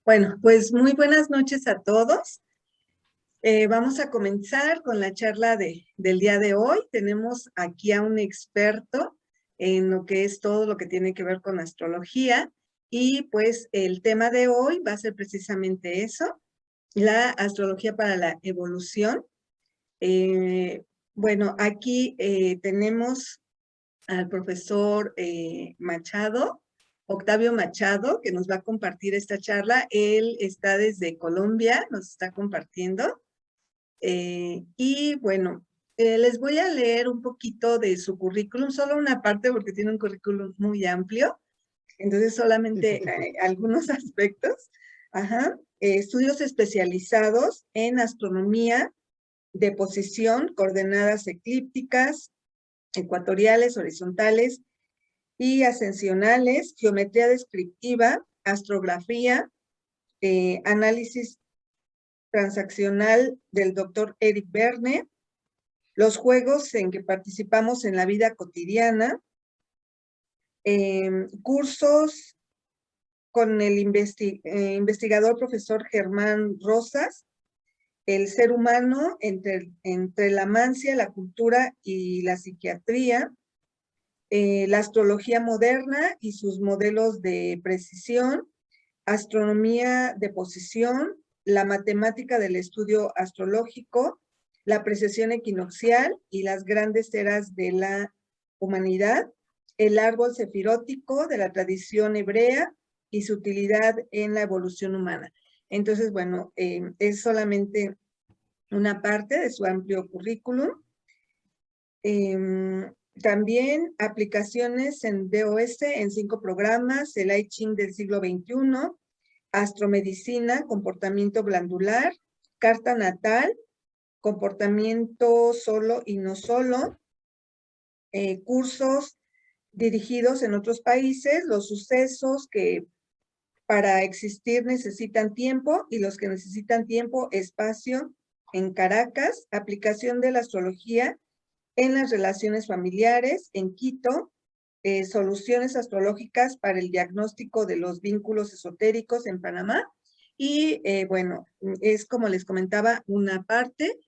Bueno, pues muy buenas noches a todos. Vamos a comenzar con la charla del día de hoy. Tenemos aquí a un experto en lo que es todo lo que tiene que ver con astrología y pues el tema de hoy va a ser precisamente eso, la astrología para la evolución. Bueno, aquí tenemos al profesor Machado, Octavio Machado, que nos va a compartir esta charla. Él está desde Colombia, nos está compartiendo. Y bueno, les voy a leer un poquito de su currículum, solo una parte porque tiene un currículum muy amplio, entonces solamente algunos aspectos. Ajá. Estudios especializados en astronomía de posición, coordenadas eclípticas, ecuatoriales, horizontales y ascensionales, geometría descriptiva, astrografía, análisis transaccional del doctor Eric Verne, los juegos en que participamos en la vida cotidiana, cursos con el investigador profesor Germán Rosas, el ser humano entre la mancia, la cultura y la psiquiatría, la astrología moderna y sus modelos de precisión, astronomía de posición, la matemática del estudio astrológico, la precesión equinoccial y las grandes eras de la humanidad, el árbol sefirótico de la tradición hebrea y su utilidad en la evolución humana. Entonces, bueno, es solamente una parte de su amplio currículum. También aplicaciones en DOS en 5 programas, el I Ching del siglo XXI, astromedicina, comportamiento glandular, carta natal, comportamiento solo y no solo, cursos dirigidos en otros países, los sucesos que para existir necesitan tiempo y los que necesitan tiempo, espacio en Caracas, aplicación de la astrología en las relaciones familiares en Quito, soluciones astrológicas para el diagnóstico de los vínculos esotéricos en Panamá. Y bueno, es como les comentaba, una parte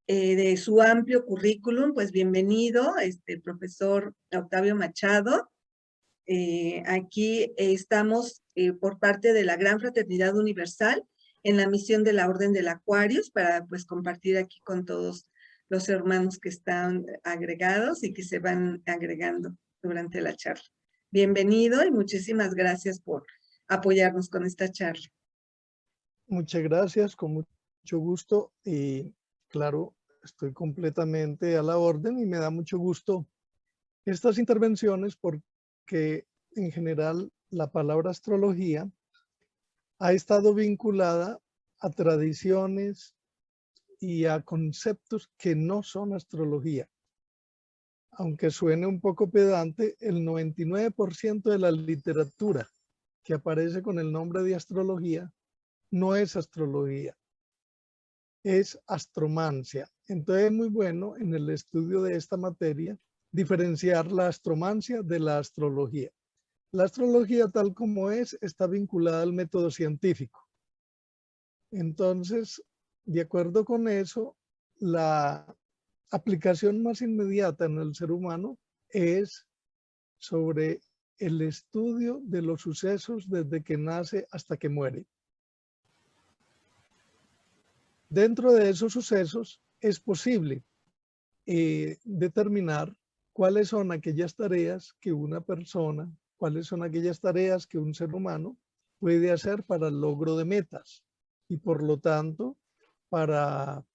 de su amplio currículum. Pues bienvenido, profesor Octavio Machado. Aquí estamos por parte de la Gran Fraternidad Universal en la misión de la Orden del Aquarius para pues compartir aquí con todos los hermanos que están agregados y que se van agregando durante la charla. Bienvenido y muchísimas gracias por apoyarnos con esta charla. Muchas gracias, con mucho gusto y claro, estoy completamente a la orden y me da mucho gusto estas intervenciones porque en general la palabra astrología ha estado vinculada a tradiciones y a conceptos que no son astrología. Aunque suene un poco pedante, el 99% de la literatura que aparece con el nombre de astrología no es astrología, es astromancia. Entonces es muy bueno en el estudio de esta materia diferenciar la astromancia de la astrología. La astrología tal como es está vinculada al método científico. Entonces, de acuerdo con eso, la aplicación más inmediata en el ser humano es sobre el estudio de los sucesos desde que nace hasta que muere. Dentro de esos sucesos es posible determinar cuáles son aquellas tareas que una persona, cuáles son aquellas tareas que un ser humano puede hacer para el logro de metas y por lo tanto para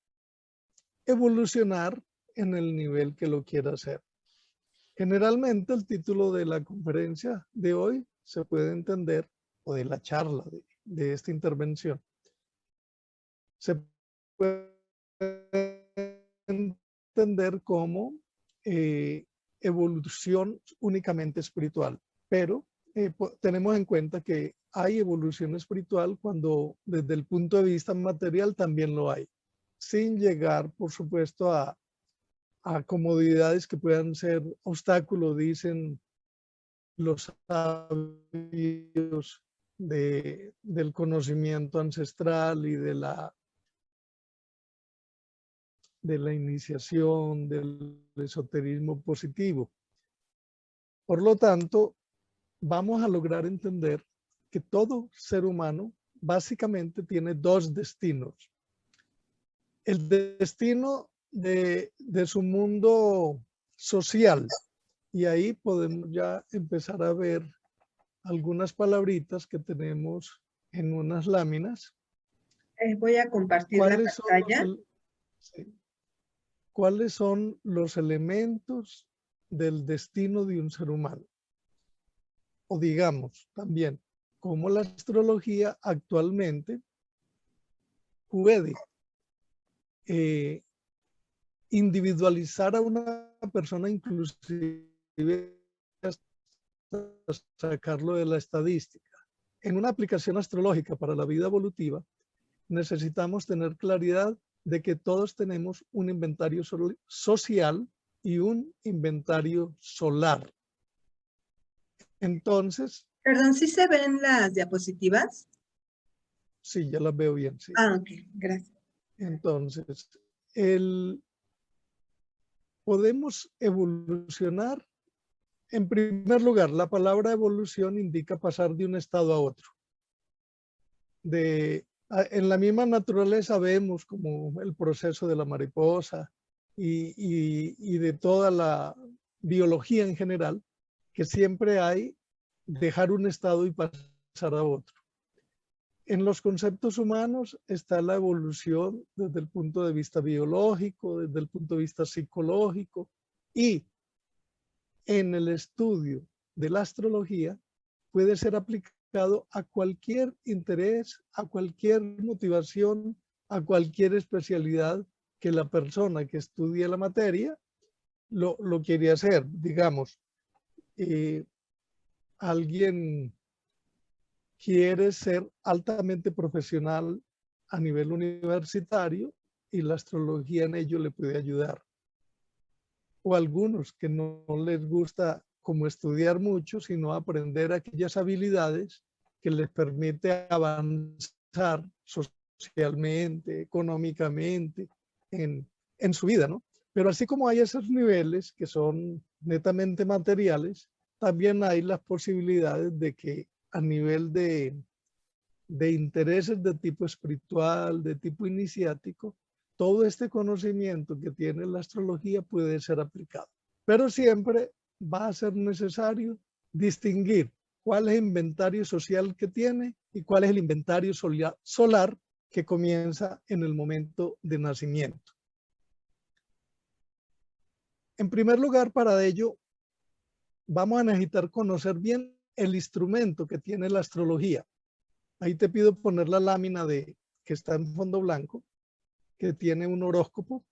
evolucionar en el nivel que lo quiera hacer. Generalmente el título de la conferencia de hoy se puede entender, o de la charla de esta intervención, se puede entender como evolución únicamente espiritual, pero tenemos en cuenta que hay evolución espiritual cuando desde el punto de vista material también lo hay, sin llegar, por supuesto, a comodidades que puedan ser obstáculos, dicen los sabios, del conocimiento ancestral y de la iniciación, del esoterismo positivo. Por lo tanto, vamos a lograr entender que todo ser humano básicamente tiene dos destinos. El destino de su mundo social, y ahí podemos ya empezar a ver algunas palabritas que tenemos en unas láminas. Voy a compartir la ¿Cuáles son pantalla. sí. ¿Cuáles son los elementos del destino de un ser humano? O digamos también, cómo la astrología actualmente puede individualizar a una persona, inclusive hasta sacarlo de la estadística. En una aplicación astrológica para la vida evolutiva, necesitamos tener claridad de que todos tenemos un inventario social y un inventario solar. Entonces, Perdón, ¿sí se ven las diapositivas? sí, ya las veo bien, sí. Ah, ok, gracias. Entonces, podemos evolucionar. En primer lugar, la palabra evolución indica pasar de un estado a otro. En la misma naturaleza vemos como el proceso de la mariposa y de toda la biología en general, que siempre hay dejar un estado y pasar a otro. En los conceptos humanos está la evolución desde el punto de vista biológico, desde el punto de vista psicológico, y en el estudio de la astrología puede ser aplicado a cualquier interés, a cualquier motivación, a cualquier especialidad que la persona que estudie la materia lo quiere hacer. Digamos, alguien quiere ser altamente profesional a nivel universitario y la astrología en ello le puede ayudar. O algunos que no les gusta como estudiar mucho, sino aprender aquellas habilidades que les permite avanzar socialmente, económicamente, en su vida, ¿no? Pero así como hay esos niveles que son netamente materiales, también hay las posibilidades de que a nivel de intereses de tipo espiritual, de tipo iniciático, todo este conocimiento que tiene la astrología puede ser aplicado. Pero siempre va a ser necesario distinguir cuál es el inventario social que tiene y cuál es el inventario solar que comienza en el momento de nacimiento. En primer lugar, para ello, vamos a necesitar conocer bien el instrumento que tiene la astrología. Ahí te pido poner la lámina que está en fondo blanco, que tiene un horóscopo.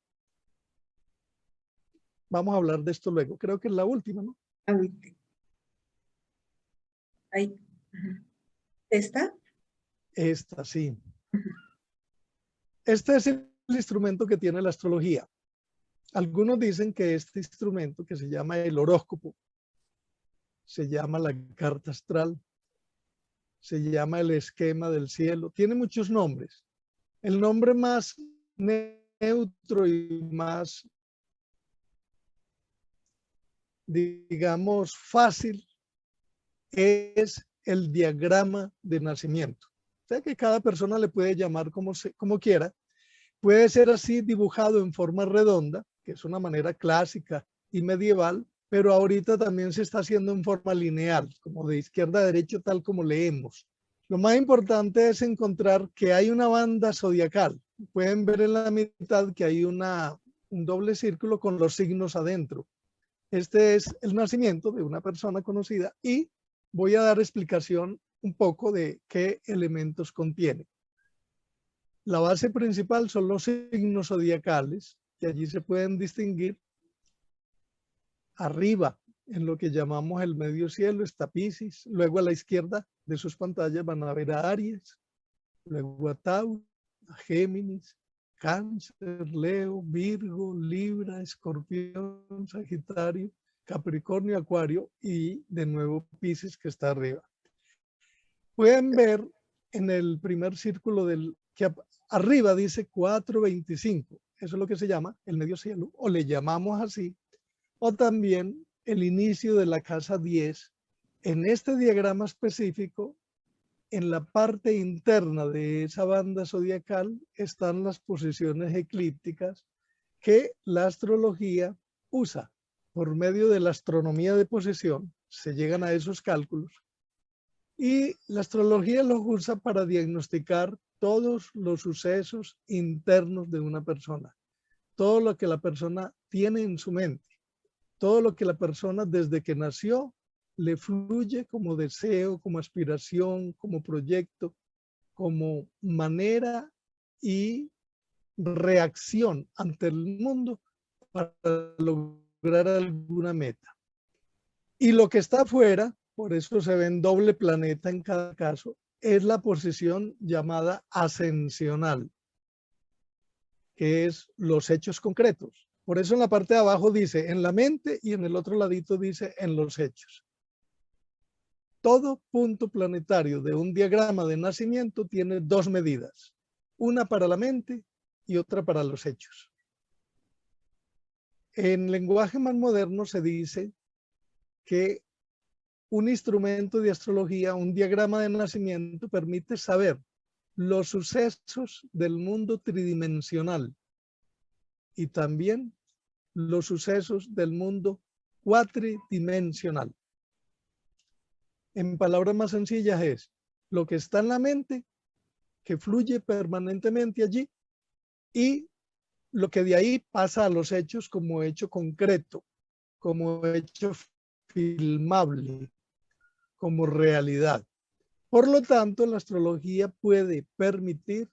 Vamos a hablar de esto luego. Creo que es la última, ¿no? Ahí. ¿Esta? Esta, sí. Este es el instrumento que tiene la astrología. Algunos dicen que este instrumento, que se llama el horóscopo, se llama la carta astral, se llama el esquema del cielo, tiene muchos nombres. El nombre más neutro y más, digamos, fácil es el diagrama de nacimiento. O sea que cada persona le puede llamar como quiera. Puede ser así dibujado en forma redonda, que es una manera clásica y medieval, pero ahorita también se está haciendo en forma lineal, como de izquierda a derecha, tal como leemos. Lo más importante es encontrar que hay una banda zodiacal. Pueden ver en la mitad que hay un doble círculo con los signos adentro. Este es el nacimiento de una persona conocida y voy a dar explicación un poco de qué elementos contiene. La base principal son los signos zodiacales, que allí se pueden distinguir. Arriba, en lo que llamamos el medio cielo, está Piscis. Luego a la izquierda de sus pantallas van a ver a Aries, luego a Tauro, a Géminis, Cáncer, Leo, Virgo, Libra, Escorpión, Sagitario, Capricornio, Acuario y de nuevo Piscis, que está arriba. Pueden ver en el primer círculo que arriba dice 425. Eso es lo que se llama el medio cielo, o le llamamos así. O también el inicio de la casa 10. En este diagrama específico, en la parte interna de esa banda zodiacal están las posiciones eclípticas que la astrología usa. Por medio de la astronomía de posición se llegan a esos cálculos y la astrología los usa para diagnosticar todos los sucesos internos de una persona, todo lo que la persona tiene en su mente, todo lo que la persona desde que nació le fluye como deseo, como aspiración, como proyecto, como manera y reacción ante el mundo para lograr alguna meta. Y lo que está afuera, por eso se ve en doble planeta en cada caso, es la posición llamada ascensional, que es los hechos concretos. Por eso en la parte de abajo dice en la mente y en el otro ladito dice en los hechos. Todo punto planetario de un diagrama de nacimiento tiene dos medidas, una para la mente y otra para los hechos. En lenguaje más moderno se dice que un instrumento de astrología, un diagrama de nacimiento, permite saber los sucesos del mundo tridimensional y también los sucesos del mundo cuatridimensional. En palabras más sencillas es lo que está en la mente, que fluye permanentemente allí, y lo que de ahí pasa a los hechos como hecho concreto, como hecho filmable, como realidad. Por lo tanto, la astrología puede permitir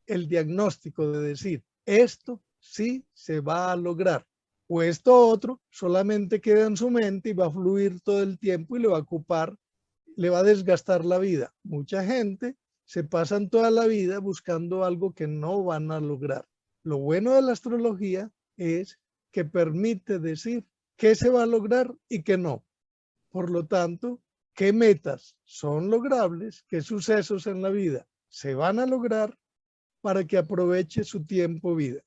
el diagnóstico de decir, esto sí se va a lograr, o esto otro solamente queda en su mente y va a fluir todo el tiempo y le va a ocupar, le va a desgastar la vida. Mucha gente se pasan toda la vida buscando algo que no van a lograr. Lo bueno de la astrología es que permite decir qué se va a lograr y qué no. Por lo tanto, qué metas son logrables, qué sucesos en la vida se van a lograr para que aproveche su tiempo vida.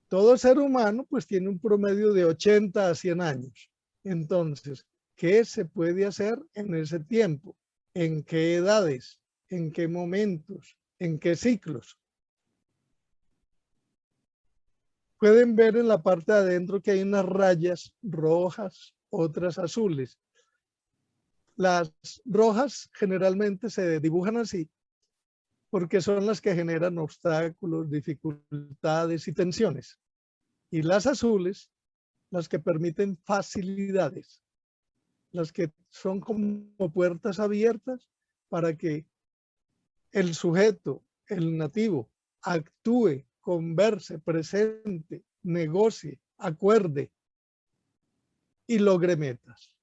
Todo ser humano pues tiene un promedio de 80 a 100 años. Entonces, ¿qué se puede hacer en ese tiempo? ¿En qué edades? ¿En qué momentos? ¿En qué ciclos? Pueden ver en la parte de adentro que hay unas rayas rojas, otras azules. Las rojas generalmente se dibujan así porque son las que generan obstáculos, dificultades y tensiones. Y las azules, las que permiten facilidades, las que son como puertas abiertas para que el sujeto, el nativo, actúe, converse, presente, negocie, acuerde y logre metas.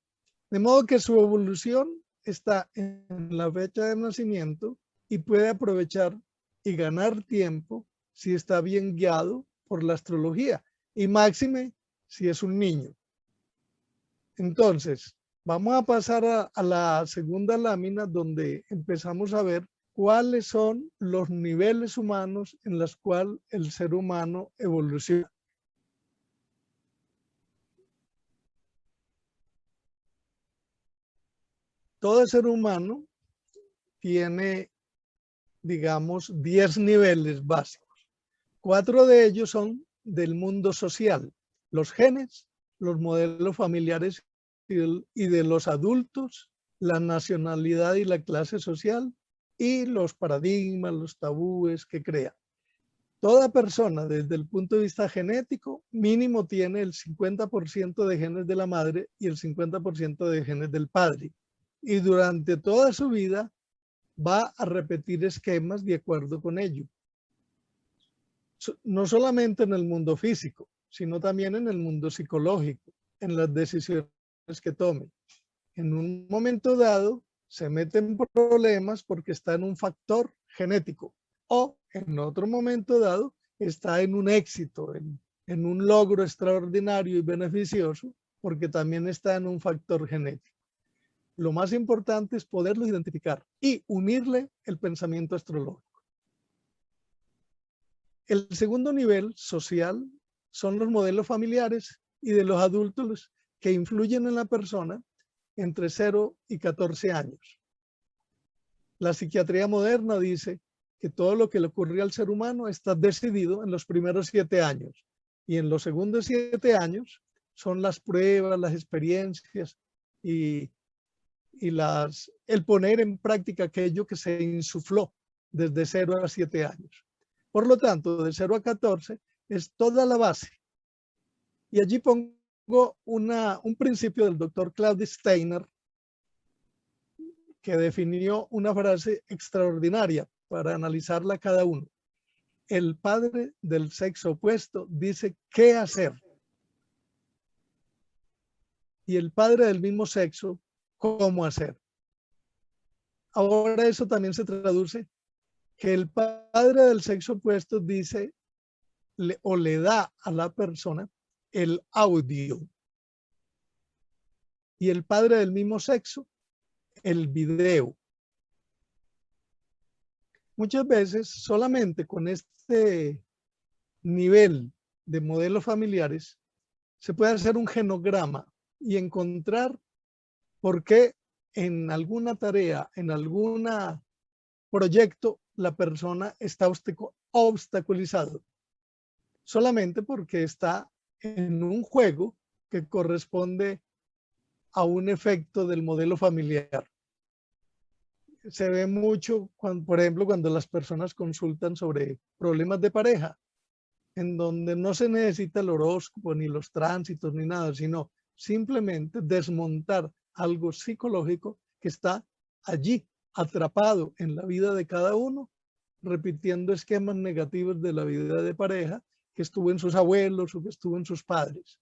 De modo que su evolución está en la fecha de nacimiento y puede aprovechar y ganar tiempo si está bien guiado por la astrología, y máxime si es un niño. Entonces, vamos a pasar a la segunda lámina donde empezamos a ver cuáles son los niveles humanos en los cuales el ser humano evoluciona. Todo ser humano tiene, digamos, 10 niveles básicos. 4 de ellos son del mundo social, los genes, los modelos familiares y de los adultos, la nacionalidad y la clase social, y los paradigmas, los tabúes que crea. Toda persona, desde el punto de vista genético, mínimo tiene el 50% de genes de la madre y el 50% de genes del padre. Y durante toda su vida va a repetir esquemas de acuerdo con ello. No solamente en el mundo físico, sino también en el mundo psicológico, en las decisiones que tome. En un momento dado se mete en problemas porque está en un factor genético, o en otro momento dado está en un éxito, en un logro extraordinario y beneficioso porque también está en un factor genético. lo más importante es poderlos identificar y unirle el pensamiento astrológico. El segundo nivel social son los modelos familiares y de los adultos que influyen en la persona entre 0 y 14 años. La psiquiatría moderna dice que todo lo que le ocurre al ser humano está decidido en los primeros 7 años, y en los segundos 7 años son las pruebas, las experiencias y el poner en práctica aquello que se insufló desde 0 a 7 años. Por lo tanto, de 0 a 14 es toda la base. Y allí pongo un principio del doctor Claudius Steiner, que definió una frase extraordinaria para analizarla cada uno. El padre del sexo opuesto dice qué hacer. Y el padre del mismo sexo, cómo hacer. Ahora eso también se traduce que el padre del sexo opuesto dice o le da a la persona el audio. Y el padre del mismo sexo, el video. Muchas veces solamente con este nivel de modelos familiares se puede hacer un genograma y encontrar por qué en alguna tarea, en algún proyecto, la persona está obstaculizado. Solamente porque está en un juego que corresponde a un efecto del modelo familiar. Se ve mucho, por ejemplo, cuando las personas consultan sobre problemas de pareja, en donde no se necesita el horóscopo, ni los tránsitos, ni nada, sino simplemente desmontar algo psicológico que está allí, atrapado en la vida de cada uno, repitiendo esquemas negativos de la vida de pareja que estuvo en sus abuelos o que estuvo en sus padres.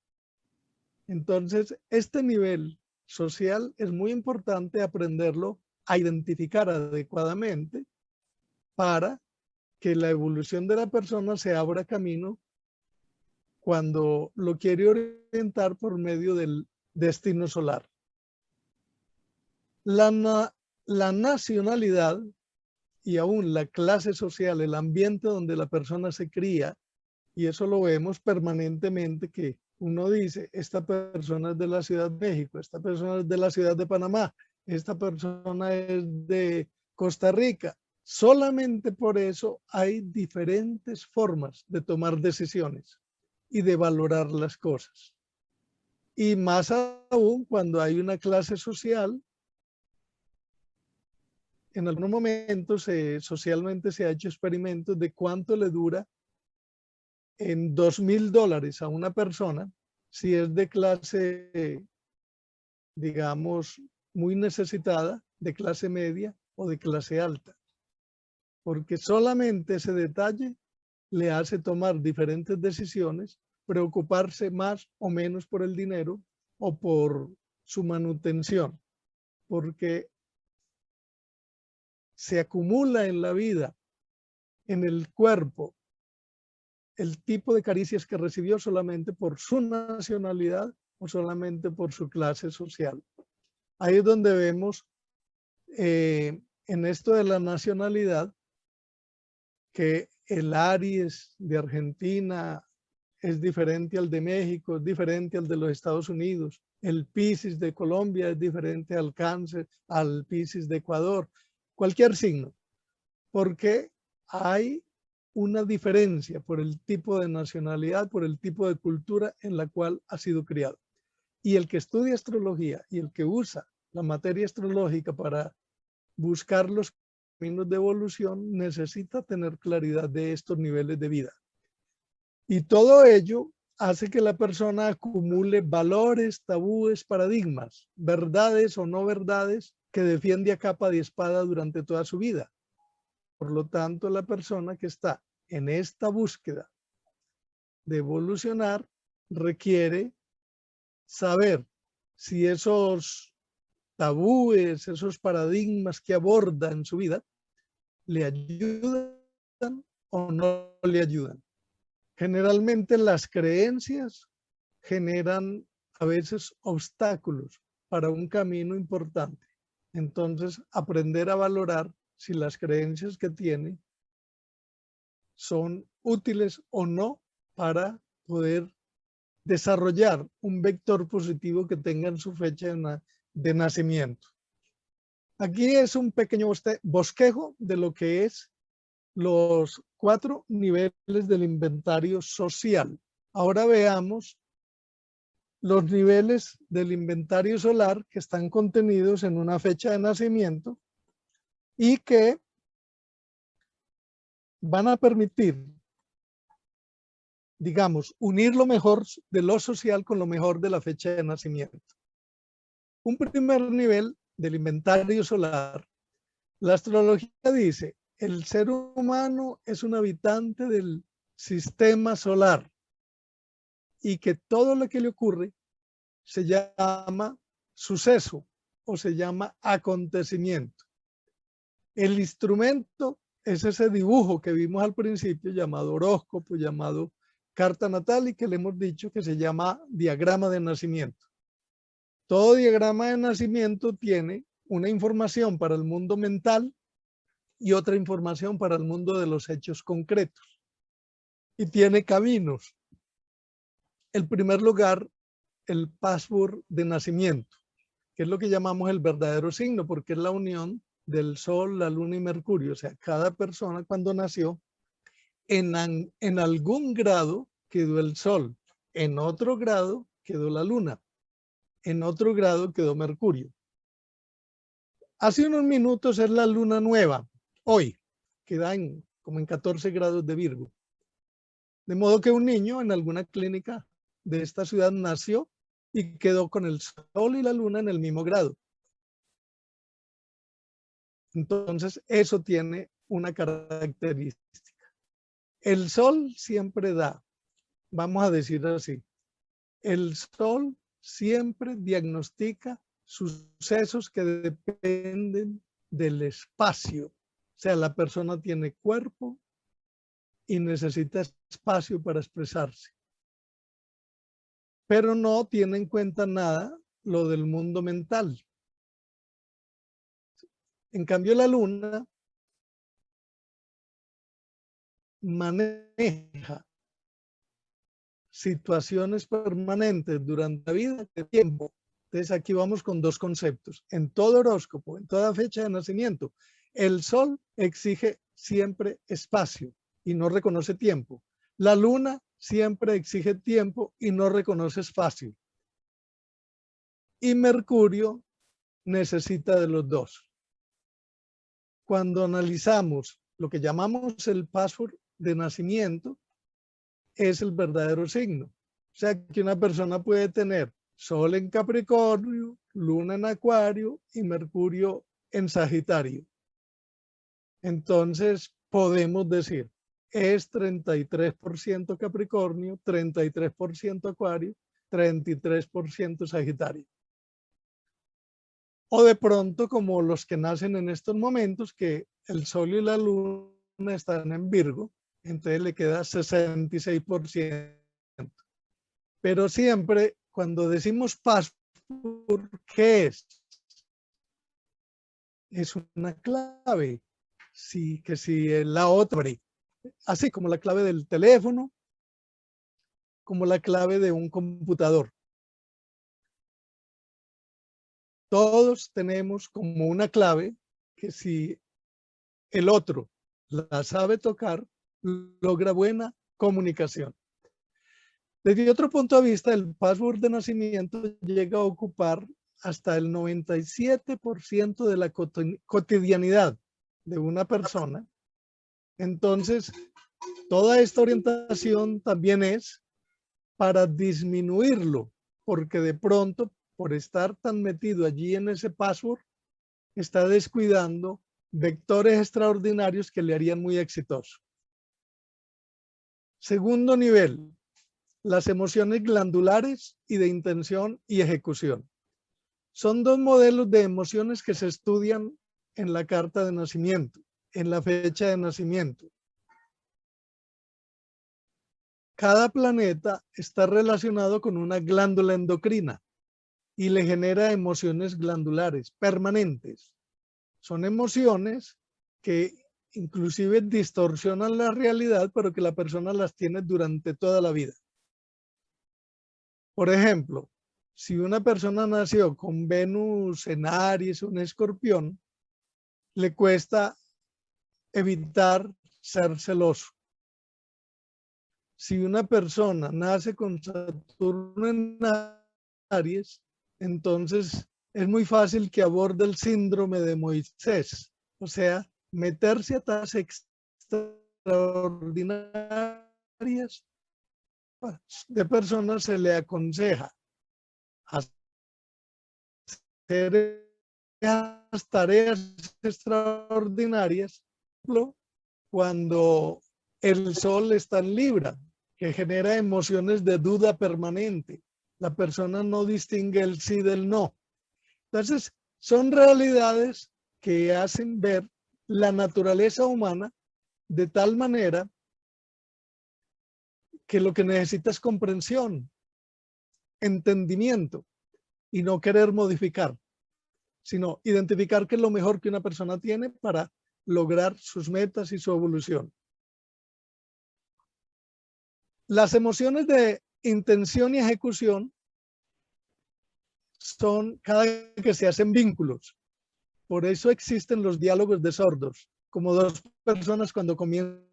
Entonces, este nivel social es muy importante aprenderlo a identificar adecuadamente para que la evolución de la persona se abra camino cuando lo quiere orientar por medio del destino solar. La nacionalidad y aún la clase social, el ambiente donde la persona se cría, y eso lo vemos permanentemente, que uno dice, esta persona es de la Ciudad de México, esta persona es de la Ciudad de Panamá, esta persona es de Costa Rica. Solamente por eso hay diferentes formas de tomar decisiones y de valorar las cosas. Y más aún cuando hay una clase social. En algunos momentos socialmente se ha hecho experimentos de cuánto le dura en $2,000 a una persona si es de clase, digamos, muy necesitada, de clase media o de clase alta. Porque solamente ese detalle le hace tomar diferentes decisiones, preocuparse más o menos por el dinero o por su manutención. Porque se acumula en la vida, en el cuerpo, el tipo de caricias que recibió solamente por su nacionalidad o solamente por su clase social. Ahí es donde vemos en esto de la nacionalidad que el Aries de Argentina es diferente al de México, es diferente al de los Estados Unidos. El Piscis de Colombia es diferente al Cáncer, al Piscis de Ecuador, cualquier signo, porque hay una diferencia por el tipo de nacionalidad, por el tipo de cultura en la cual ha sido criado. Y el que estudia astrología y el que usa la materia astrológica para buscar los caminos de evolución necesita tener claridad de estos niveles de vida. Y todo ello hace que la persona acumule valores, tabúes, paradigmas, verdades o no verdades que defiende a capa de espada durante toda su vida. Por lo tanto, la persona que está en esta búsqueda de evolucionar requiere saber si esos tabúes, esos paradigmas que aborda en su vida, le ayudan o no le ayudan. Generalmente las creencias generan a veces obstáculos para un camino importante. Entonces, aprender a valorar si las creencias que tiene son útiles o no para poder desarrollar un vector positivo que tenga en su fecha de nacimiento. Aquí es un pequeño bosquejo de lo que es los 4 niveles del inventario social. Ahora veamos los niveles del inventario solar que están contenidos en una fecha de nacimiento y que van a permitir, digamos, unir lo mejor de lo social con lo mejor de la fecha de nacimiento. Un primer nivel del inventario solar. La astrología dice, el ser humano es un habitante del sistema solar y que todo lo que le ocurre se llama suceso o se llama acontecimiento. El instrumento es ese dibujo que vimos al principio llamado horóscopo, llamado carta natal y que le hemos dicho que se llama diagrama de nacimiento. Todo diagrama de nacimiento tiene una información para el mundo mental y otra información para el mundo de los hechos concretos. Y tiene caminos. En primer lugar, el password de nacimiento, que es lo que llamamos el verdadero signo, porque es la unión del Sol, la Luna y Mercurio. O sea, cada persona cuando nació, en algún grado quedó el Sol, en otro grado quedó la Luna, en otro grado quedó Mercurio. Hace unos minutos es la luna nueva, hoy, que da como en 14 grados de Virgo. De modo que un niño en alguna clínica de esta ciudad nació y quedó con el sol y la luna en el mismo grado. Entonces, eso tiene una característica. El sol siempre da, vamos a decir así, el sol siempre diagnostica sucesos que dependen del espacio. O sea, la persona tiene cuerpo y necesita espacio para expresarse. Pero no tiene en cuenta nada lo del mundo mental. En cambio, la luna maneja situaciones permanentes durante la vida de tiempo. Entonces aquí vamos con dos conceptos. En todo horóscopo, en toda fecha de nacimiento, el sol exige siempre espacio y no reconoce tiempo. La luna siempre exige tiempo y no reconoce espacio. Y Mercurio necesita de los dos. Cuando analizamos lo que llamamos el password de nacimiento, es el verdadero signo. O sea que una persona puede tener Sol en Capricornio, Luna en Acuario y Mercurio en Sagitario. Entonces podemos decir, es 33% Capricornio, 33% Acuario, 33% Sagitario. O de pronto como los que nacen en estos momentos, que el Sol y la Luna están en Virgo, entonces le queda 66%. Pero siempre cuando decimos password, ¿qué es? Es una clave. Sí, que si la otra, así como la clave del teléfono, como la clave de un computador. Todos tenemos como una clave que si el otro la sabe tocar, logra buena comunicación. Desde otro punto de vista, el password de nacimiento llega a ocupar hasta el 97% de la cotidianidad de una persona. Entonces, toda esta orientación también es para disminuirlo, porque de pronto, por estar tan metido allí en ese password, está descuidando vectores extraordinarios que le harían muy exitoso. Segundo nivel, las emociones glandulares y de intención y ejecución. Son dos modelos de emociones que se estudian en la carta de nacimiento, en la fecha de nacimiento. Cada planeta está relacionado con una glándula endocrina. y le genera emociones glandulares permanentes. Son emociones que inclusive distorsionan la realidad, pero que la persona las tiene durante toda la vida. Por ejemplo, si una persona nació con Venus en Aries o en Escorpión, le cuesta evitar ser celoso. Si una persona nace con Saturno en Aries, entonces es muy fácil que aborde el síndrome de Moisés, o sea, meterse a tasas extraordinarias de personas. Se le aconseja hacer las tareas extraordinarias cuando el sol está en Libra, que genera emociones de duda permanente. La persona no distingue el sí del no. Entonces, son realidades que hacen ver la naturaleza humana de tal manera que lo que necesita es comprensión, entendimiento y no querer modificar, sino identificar qué es lo mejor que una persona tiene para lograr sus metas y su evolución. Las emociones de intención y ejecución son cada que se hacen vínculos. Por eso existen los diálogos de sordos, como dos personas cuando comienzan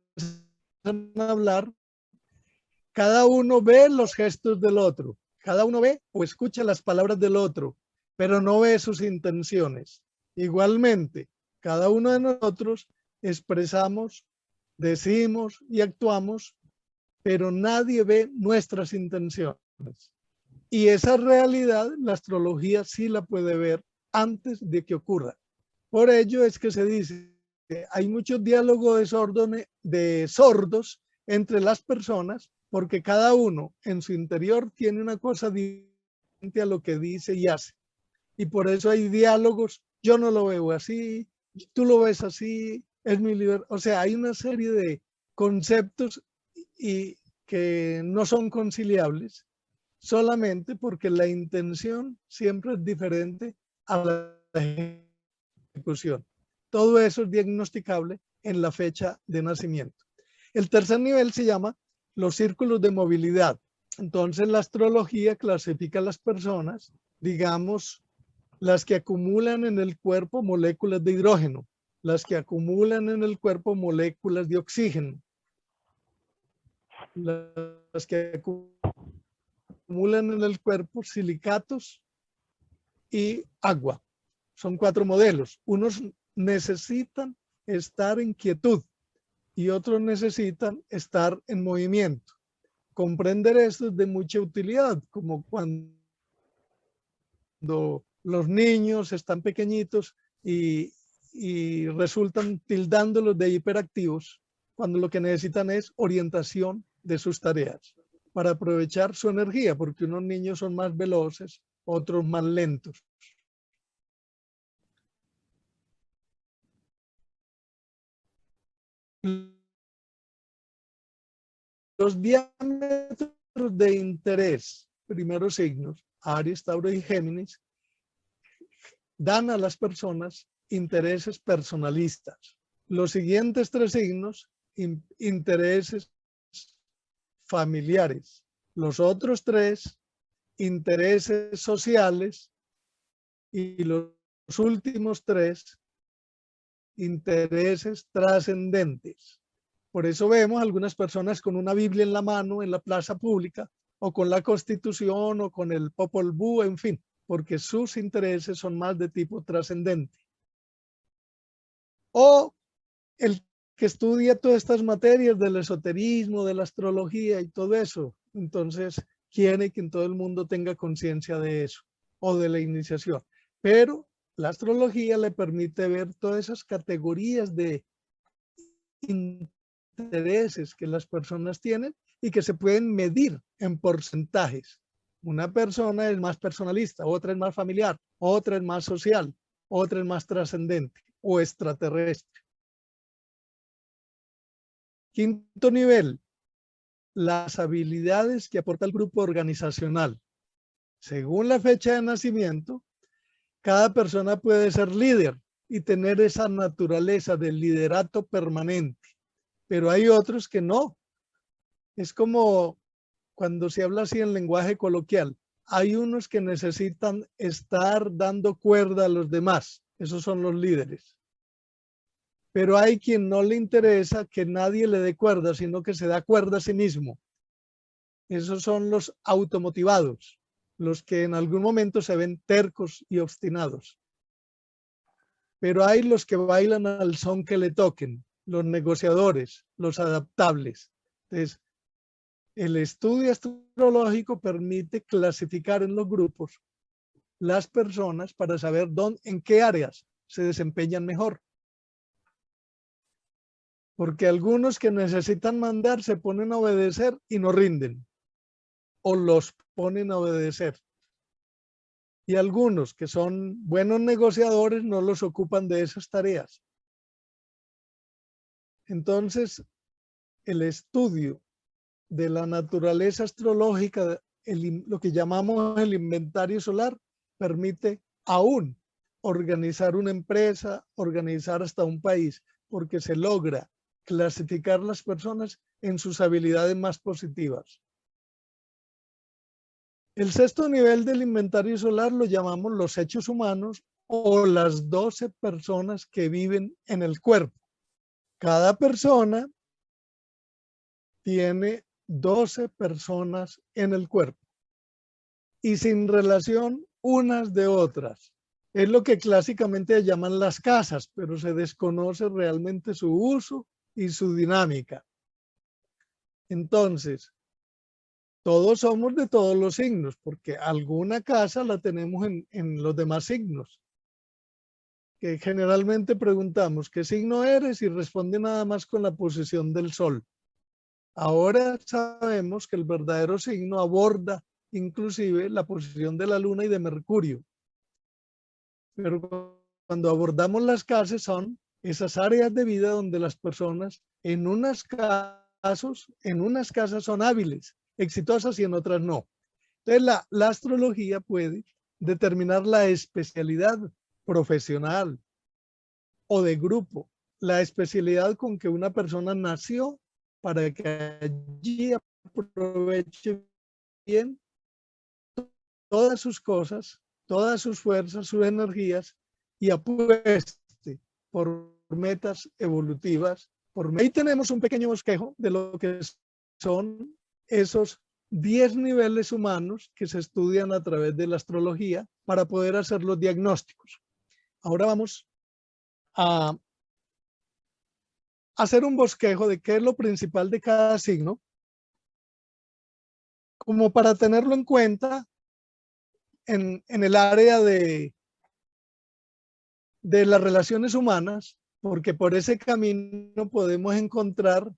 a hablar, cada uno ve los gestos del otro, cada uno ve o escucha las palabras del otro, pero no ve sus intenciones. Igualmente, cada uno de nosotros expresamos, decimos y actuamos, pero nadie ve nuestras intenciones. Y esa realidad la astrología sí la puede ver antes de que ocurra. Por ello es que se dice que hay muchos diálogos de sordos entre las personas, porque cada uno en su interior tiene una cosa diferente a lo que dice y hace. Y por eso hay diálogos, yo no lo veo así, tú lo ves así, es mi libertad. O sea, hay una serie de conceptos y que no son conciliables solamente porque la intención siempre es diferente a la ejecución. Todo eso es diagnosticable en la fecha de nacimiento. El tercer nivel se llama los círculos de movilidad. Entonces la astrología clasifica a las personas, digamos, las que acumulan en el cuerpo moléculas de hidrógeno, las que acumulan en el cuerpo moléculas de oxígeno, las que acumulan en el cuerpo silicatos y agua. Son 4 modelos. Unos necesitan estar en quietud y otros necesitan estar en movimiento. Comprender esto es de mucha utilidad, como cuando los niños están pequeñitos y resultan tildándolos de hiperactivos, cuando lo que necesitan es orientación de sus tareas para aprovechar su energía, porque unos niños son más veloces, otros más lentos. Los diámetros de interés, primeros signos, Aries, Tauro y Géminis, dan a las personas intereses personalistas. Los siguientes 3 signos, intereses familiares. Los otros 3, intereses sociales. Y los últimos 3, intereses trascendentes. Por eso vemos algunas personas con una Biblia en la mano en la plaza pública, o con la Constitución, o con el Popol Vuh, en fin, porque sus intereses son más de tipo trascendente. O el que estudia todas estas materias del esoterismo, de la astrología y todo eso, entonces quiere que en todo el mundo tenga conciencia de eso, o de la iniciación. Pero la astrología le permite ver todas esas categorías de intereses que las personas tienen y que se pueden medir en porcentajes. Una persona es más personalista, otra es más familiar, otra es más social, otra es más trascendente o extraterrestre. Quinto nivel, las habilidades que aporta el grupo organizacional. según la fecha de nacimiento, cada persona puede ser líder y tener esa naturaleza del liderato permanente, pero hay otros que no. Es como cuando se habla así en lenguaje coloquial. Hay unos que necesitan estar dando cuerda a los demás. Esos son los líderes. Pero hay quien no le interesa que nadie le dé cuerda, sino que se da cuerda a sí mismo. Esos son los automotivados, los que en algún momento se ven tercos y obstinados. Pero hay los que bailan al son que le toquen, los negociadores, los adaptables. Entonces, el estudio astrológico permite clasificar en los grupos las personas para saber en qué áreas se desempeñan mejor. Porque algunos que necesitan mandar se ponen a obedecer y no rinden, o los ponen a obedecer. Y algunos que son buenos negociadores no los ocupan de esas tareas. Entonces, el estudio de la naturaleza astrológica, lo que llamamos el inventario solar, permite aún organizar una empresa, organizar hasta un país, porque se logra clasificar las personas en sus habilidades más positivas. El sexto nivel del inventario solar lo llamamos los hechos humanos o las 12 personas que viven en el cuerpo. Cada persona tiene 12 personas en el cuerpo y sin relación unas de otras. Es lo que clásicamente llaman las casas, pero se desconoce realmente su uso y su dinámica. Entonces, todos somos de todos los signos, porque alguna casa la tenemos en los demás signos. Que generalmente preguntamos, ¿qué signo eres? Y responde nada más con la posición del sol. Ahora sabemos que el verdadero signo aborda inclusive la posición de la luna y de Mercurio. Pero cuando abordamos las casas son esas áreas de vida donde las personas en unas casas son hábiles, exitosas y en otras no. Entonces la astrología puede determinar la especialidad profesional o de grupo, la especialidad con que una persona nació para que allí aproveche bien todas sus cosas, todas sus fuerzas, sus energías y apueste por metas evolutivas. Ahí tenemos un pequeño bosquejo de lo que son esos 10 niveles humanos que se estudian a través de la astrología para poder hacer los diagnósticos. Ahora vamos a hacer un bosquejo de qué es lo principal de cada signo, como para tenerlo en cuenta en el área de las relaciones humanas, porque por ese camino podemos encontrar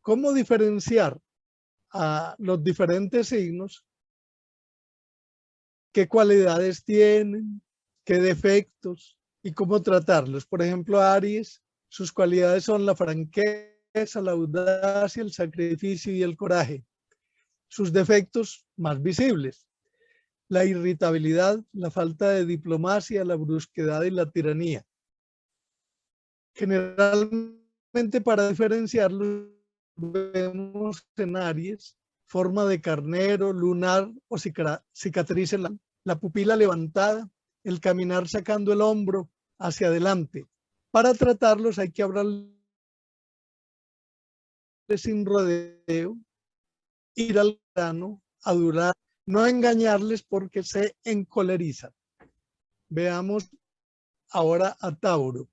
cómo diferenciar a los diferentes signos, qué cualidades tienen, qué defectos y cómo tratarlos. Por ejemplo, Aries, sus cualidades son la franqueza, la audacia, el sacrificio y el coraje. Sus defectos más visibles: la irritabilidad, la falta de diplomacia, la brusquedad y la tiranía. Generalmente, para diferenciarlos, vemos en Aries forma de carnero, lunar o cicatriz en la pupila levantada, el caminar sacando el hombro hacia adelante. Para tratarlos hay que hablarles sin rodeo, ir al grano, adular, no engañarles porque se encolerizan. Veamos ahora a Tauro.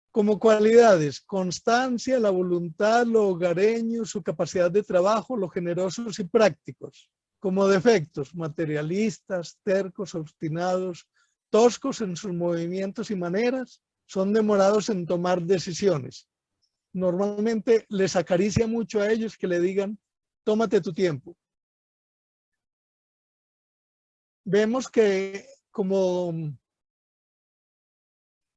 Como cualidades: constancia, la voluntad, lo hogareño, su capacidad de trabajo, los generosos y prácticos. Como defectos: materialistas, tercos, obstinados, toscos en sus movimientos y maneras, son demorados en tomar decisiones. Normalmente les acaricia mucho a ellos que le digan, tómate tu tiempo. Vemos que como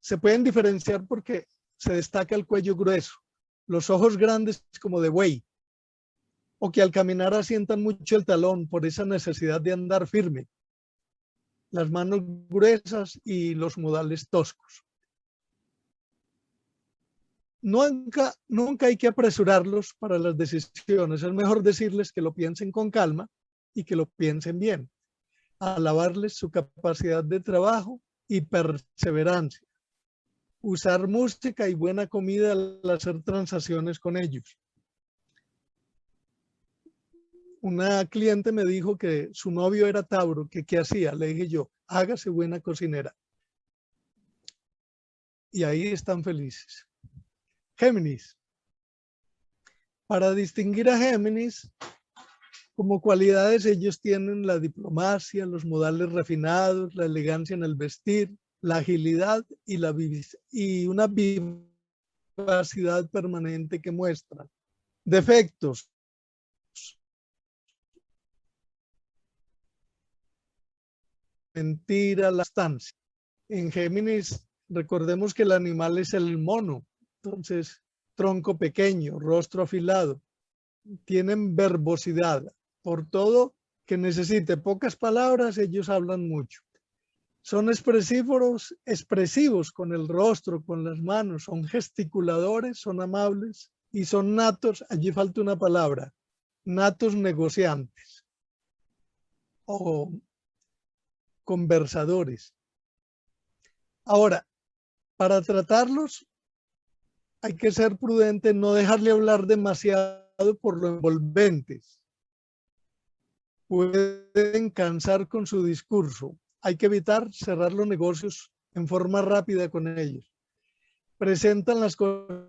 se pueden diferenciar porque se destaca el cuello grueso, los ojos grandes como de buey, o que al caminar asientan mucho el talón por esa necesidad de andar firme, las manos gruesas y los modales toscos. Nunca hay que apresurarlos para las decisiones. Es mejor decirles que lo piensen con calma y que lo piensen bien. Alabarles su capacidad de trabajo y perseverancia. Usar música y buena comida al hacer transacciones con ellos. Una cliente me dijo que su novio era Tauro, que qué hacía. Le dije yo, hágase buena cocinera. Y ahí están felices. Géminis. Para distinguir a Géminis, como cualidades ellos tienen la diplomacia, los modales refinados, la elegancia en el vestir, la agilidad y una vivacidad permanente que muestran. Defectos. Mentira, la estancia. En Géminis, recordemos que el animal es el mono. Entonces, tronco pequeño, rostro afilado. Tienen verbosidad. Por todo que necesite pocas palabras, ellos hablan mucho. Son expresivos con el rostro, con las manos, son gesticuladores, son amables y son natos, allí falta una palabra, natos negociantes o conversadores. Ahora, para tratarlos hay que ser prudente, no dejarle hablar demasiado por lo envolventes. Pueden cansar con su discurso. Hay que evitar cerrar los negocios en forma rápida con ellos. Presentan las cosas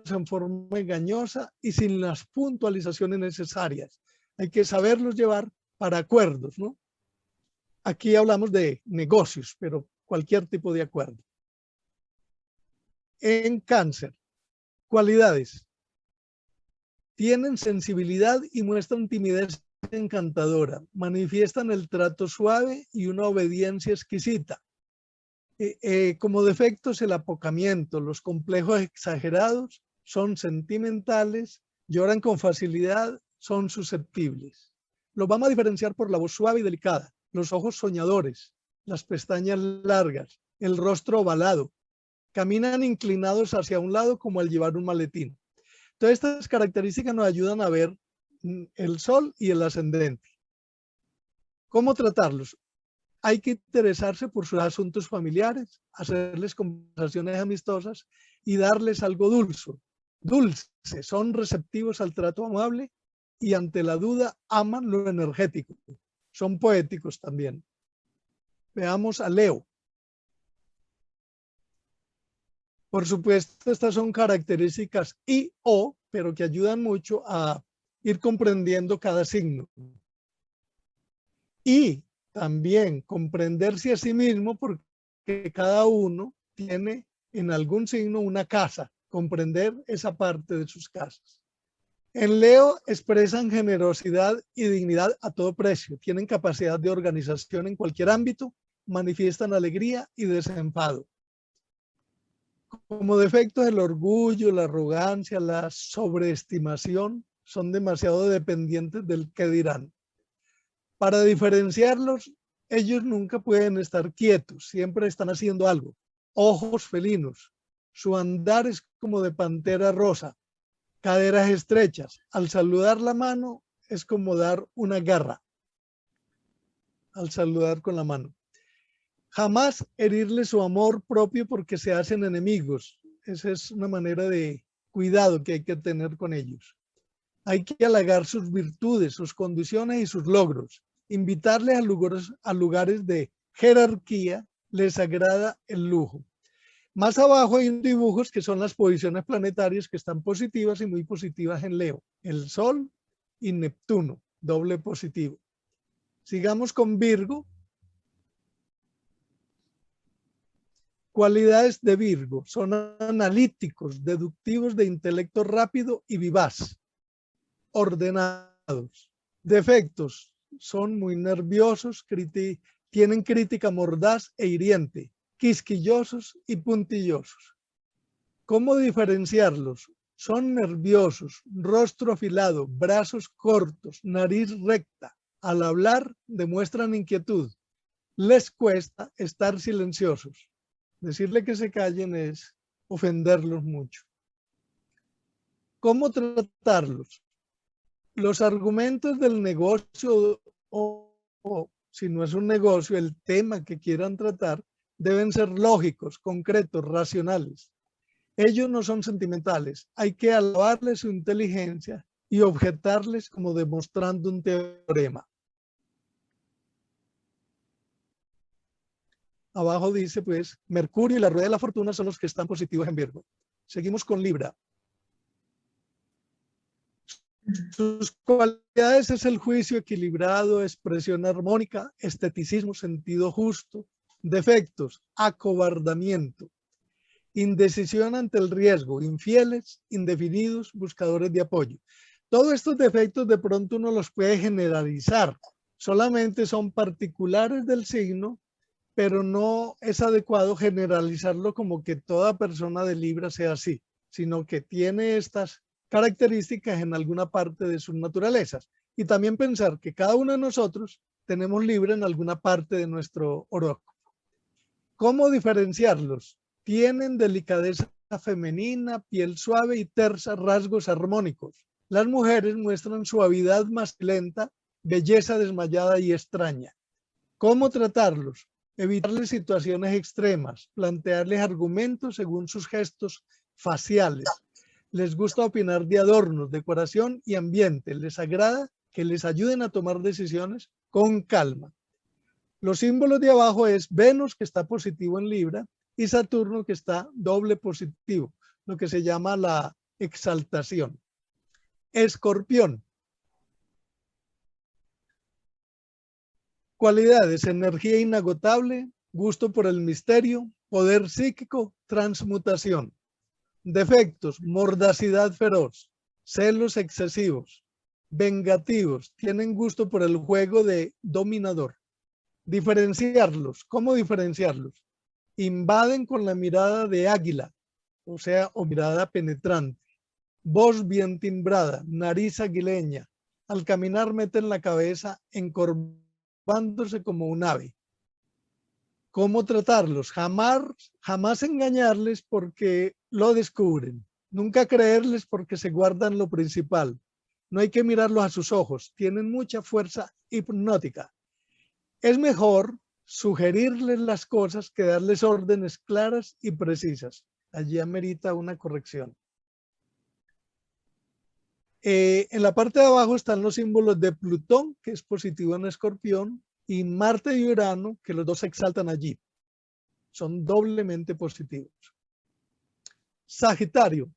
en forma engañosa y sin las puntualizaciones necesarias. Hay que saberlos llevar para acuerdos, ¿no? Aquí hablamos de negocios, pero cualquier tipo de acuerdo. En Cáncer, cualidades. Tienen sensibilidad y muestran timidez encantadora. Manifiestan el trato suave y una obediencia exquisita. Como defectos, el apocamiento, los complejos exagerados, son sentimentales, lloran con facilidad, son susceptibles. Los vamos a diferenciar por la voz suave y delicada, los ojos soñadores, las pestañas largas, el rostro ovalado. Caminan inclinados hacia un lado como al llevar un maletín. Todas estas características nos ayudan a ver el sol y el ascendente. ¿Cómo tratarlos? Hay que interesarse por sus asuntos familiares, hacerles conversaciones amistosas y darles algo dulce. Son receptivos al trato amable y ante la duda aman lo energético. Son poéticos también. Veamos a Leo. Por supuesto, estas son características y o, pero que ayudan mucho a ir comprendiendo cada signo. Y también comprenderse a sí mismo porque cada uno tiene en algún signo una casa, comprender esa parte de sus casas. En Leo expresan generosidad y dignidad a todo precio, tienen capacidad de organización en cualquier ámbito, manifiestan alegría y desenfado. Como defectos, el orgullo, la arrogancia, la sobreestimación son demasiado dependientes del qué dirán. Para diferenciarlos, ellos nunca pueden estar quietos, siempre están haciendo algo. Ojos felinos, su andar es como de pantera rosa, caderas estrechas. Al saludar la mano es como dar una garra, al saludar con la mano. Jamás herirle su amor propio porque se hacen enemigos. Esa es una manera de cuidado que hay que tener con ellos. Hay que halagar sus virtudes, sus condiciones y sus logros. Invitarles a lugares de jerarquía, les agrada el lujo. Más abajo hay dibujos que son las posiciones planetarias que están positivas y muy positivas en Leo. El Sol y Neptuno, doble positivo. Sigamos con Virgo. Cualidades de Virgo. Son analíticos, deductivos, de intelecto rápido y vivaz. Ordenados. Defectos. Son muy nerviosos, tienen crítica mordaz e hiriente, quisquillosos y puntillosos. ¿Cómo diferenciarlos? son nerviosos, rostro afilado, brazos cortos, nariz recta. Al hablar demuestran inquietud. Les cuesta estar silenciosos. Decirle que se callen es ofenderlos mucho. ¿Cómo tratarlos? Los argumentos del negocio o si no es un negocio, el tema que quieran tratar deben ser lógicos, concretos, racionales. Ellos no son sentimentales. Hay que alabarles su inteligencia y objetarles como demostrando un teorema. Abajo dice, pues, Mercurio y la rueda de la fortuna son los que están positivos en Virgo. Seguimos con Libra. Sus cualidades es el juicio equilibrado, expresión armónica, esteticismo, sentido justo. Defectos, acobardamiento, indecisión ante el riesgo, infieles, indefinidos, buscadores de apoyo. Todos estos defectos de pronto uno los puede generalizar. Solamente son particulares del signo, pero no es adecuado generalizarlo como que toda persona de Libra sea así, sino que tiene estas características en alguna parte de sus naturalezas. Y también pensar que cada uno de nosotros tenemos Libra en alguna parte de nuestro horóscopo. ¿Cómo diferenciarlos? Tienen delicadeza femenina, piel suave y tersa, rasgos armónicos. Las mujeres muestran suavidad más lenta, belleza desmayada y extraña. ¿Cómo tratarlos? Evitarles situaciones extremas, plantearles argumentos según sus gestos faciales. Les gusta opinar de adornos, decoración y ambiente. Les agrada que les ayuden a tomar decisiones con calma. Los símbolos de abajo es Venus, que está positivo en Libra, y Saturno, que está doble positivo, lo que se llama la exaltación. Escorpión. Cualidades: energía inagotable, gusto por el misterio, poder psíquico, transmutación. Defectos: mordacidad feroz, celos excesivos, vengativos, tienen gusto por el juego de dominador. Diferenciarlos. ¿Cómo diferenciarlos? Invaden con la mirada de águila, o sea, o mirada penetrante. Voz bien timbrada, nariz aguileña. Al caminar meten la cabeza encorvándose como un ave. ¿Cómo tratarlos? Jamás engañarles porque lo descubren. Nunca creerles porque se guardan lo principal. No hay que mirarlos a sus ojos. Tienen mucha fuerza hipnótica. Es mejor sugerirles las cosas que darles órdenes claras y precisas. Allí amerita una corrección. En la parte de abajo están los símbolos de Plutón, que es positivo en Escorpión, y Marte y Urano, que los dos se exaltan allí. Son doblemente positivos. Sagitario.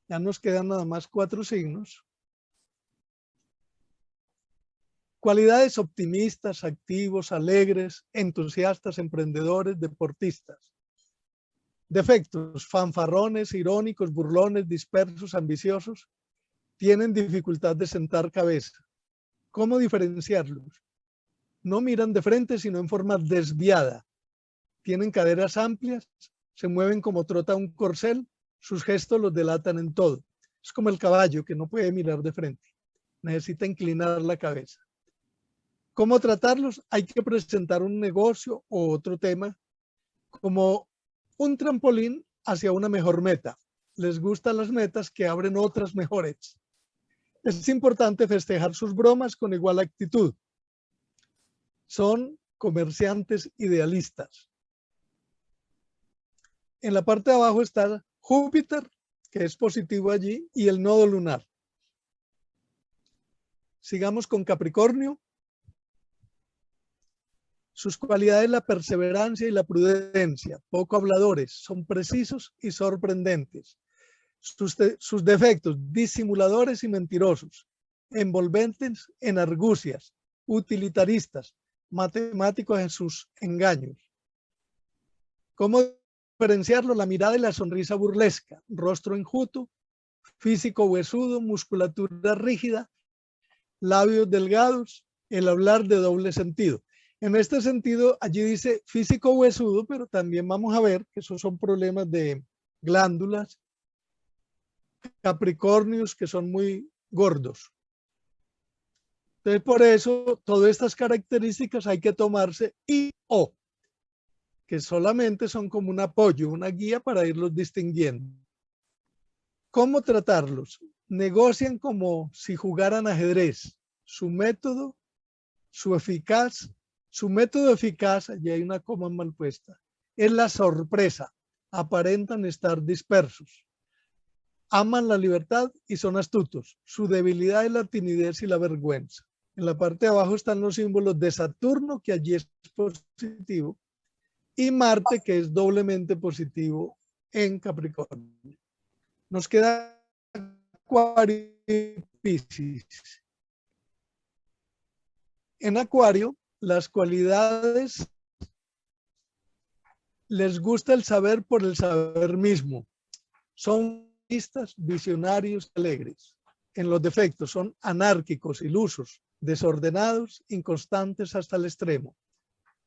Ya nos quedan nada más 4 signos. Cualidades: optimistas, activos, alegres, entusiastas, emprendedores, deportistas. Defectos: fanfarrones, irónicos, burlones, dispersos, ambiciosos. Tienen dificultad de sentar cabeza. ¿Cómo diferenciarlos? No miran de frente, sino en forma desviada. Tienen caderas amplias, se mueven como trota un corcel, sus gestos los delatan en todo. Es como el caballo que no puede mirar de frente, necesita inclinar la cabeza. ¿Cómo tratarlos? Hay que presentar un negocio o otro tema como un trampolín hacia una mejor meta. Les gustan las metas que abren otras mejores. Es importante festejar sus bromas con igual actitud. Son comerciantes idealistas. En la parte de abajo está Júpiter, que es positivo allí, y el nodo lunar. Sigamos con Capricornio. Sus cualidades: la perseverancia y la prudencia, poco habladores, son precisos y sorprendentes. Sus defectos: disimuladores y mentirosos, envolventes en argucias, utilitaristas, matemáticos en sus engaños. ¿Cómo diferenciarlo? La mirada y la sonrisa burlesca, rostro enjuto, físico huesudo, musculatura rígida, labios delgados, el hablar de doble sentido. En este sentido, allí dice físico huesudo, pero también vamos a ver que esos son problemas de glándulas Capricornios que son muy gordos. Entonces, por eso, todas estas características hay que tomarse y o, que solamente son como un apoyo, una guía para irlos distinguiendo. ¿Cómo tratarlos? Negocian como si jugaran ajedrez. Su método, su método eficaz, allí hay una coma mal puesta, es la sorpresa. Aparentan estar dispersos. Aman la libertad y son astutos. Su debilidad es la timidez y la vergüenza. En la parte de abajo están los símbolos de Saturno, que allí es positivo, y Marte, que es doblemente positivo en Capricornio. Nos queda Acuario y Piscis. En Acuario, las cualidades, les gusta el saber por el saber mismo. Son visionarios, alegres. En los defectos son anárquicos, ilusos, desordenados, inconstantes hasta el extremo.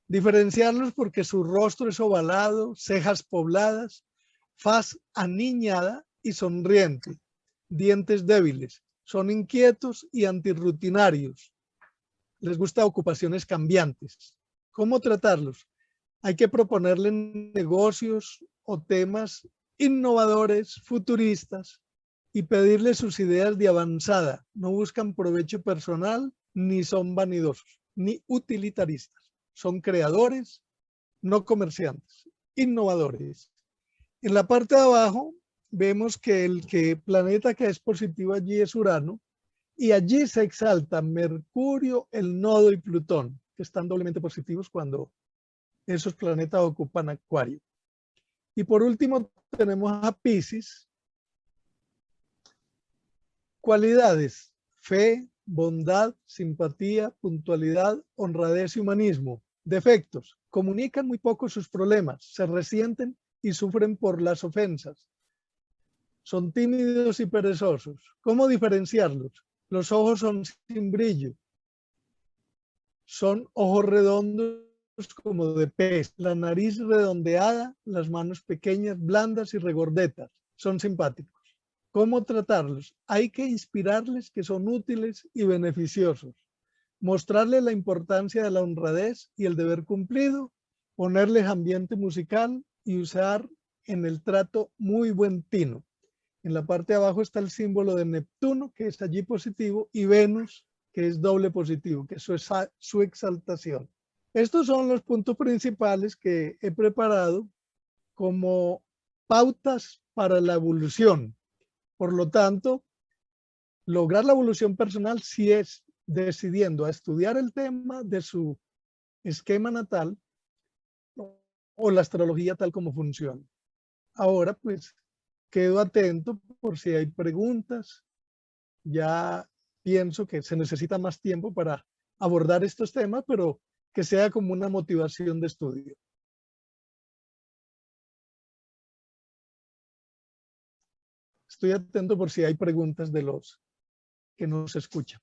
Diferenciarlos porque su rostro es ovalado, cejas pobladas, faz aniñada y sonriente, dientes débiles. Son inquietos y antirrutinarios. Les gusta ocupaciones cambiantes. ¿Cómo tratarlos? Hay que proponerle negocios o temas innovadores, futuristas, y pedirle sus ideas de avanzada. No buscan provecho personal, ni son vanidosos, ni utilitaristas. Son creadores, no comerciantes, innovadores. En la parte de abajo vemos que el planeta que es positivo allí es Urano, y allí se exaltan Mercurio, el Nodo y Plutón, que están doblemente positivos cuando esos planetas ocupan Acuario. Y por último tenemos a Piscis. Cualidades: fe, bondad, simpatía, puntualidad, honradez y humanismo. Defectos: comunican muy poco sus problemas, se resienten y sufren por las ofensas. Son tímidos y perezosos. ¿Cómo diferenciarlos? Los ojos son sin brillo. Son ojos redondos como de pez, la nariz redondeada, las manos pequeñas, blandas y regordetas. Son simpáticos. ¿Cómo tratarlos? Hay que inspirarles que son útiles y beneficiosos. Mostrarles la importancia de la honradez y el deber cumplido, ponerles ambiente musical y usar en el trato muy buen tino. En la parte de abajo está el símbolo de Neptuno, que es allí positivo, y Venus, que es doble positivo, que eso es su exaltación. Estos son los puntos principales que he preparado como pautas para la evolución. Por lo tanto, lograr la evolución personal sí es decidiendo a estudiar el tema de su esquema natal o la astrología tal como funciona. Ahora, pues, quedo atento por si hay preguntas. Ya pienso que se necesita más tiempo para abordar estos temas, pero que sea como una motivación de estudio. Estoy atento por si hay preguntas de los que nos escuchan.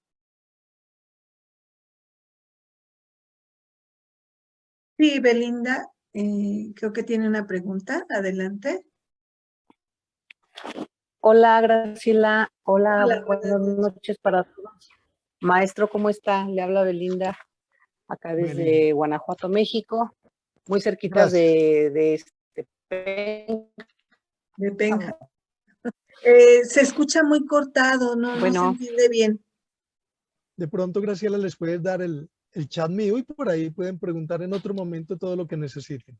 Sí, Belinda, creo que tiene una pregunta. Adelante. Hola, Graciela. Hola, Hola, buenas noches para todos. Maestro, ¿cómo está? Le habla Belinda, acá desde Guanajuato, México, muy cerquitas de Penja. Se escucha muy cortado, no se entiende bien. De pronto, Graciela, les puedes dar el chat mío y por ahí pueden preguntar en otro momento todo lo que necesiten.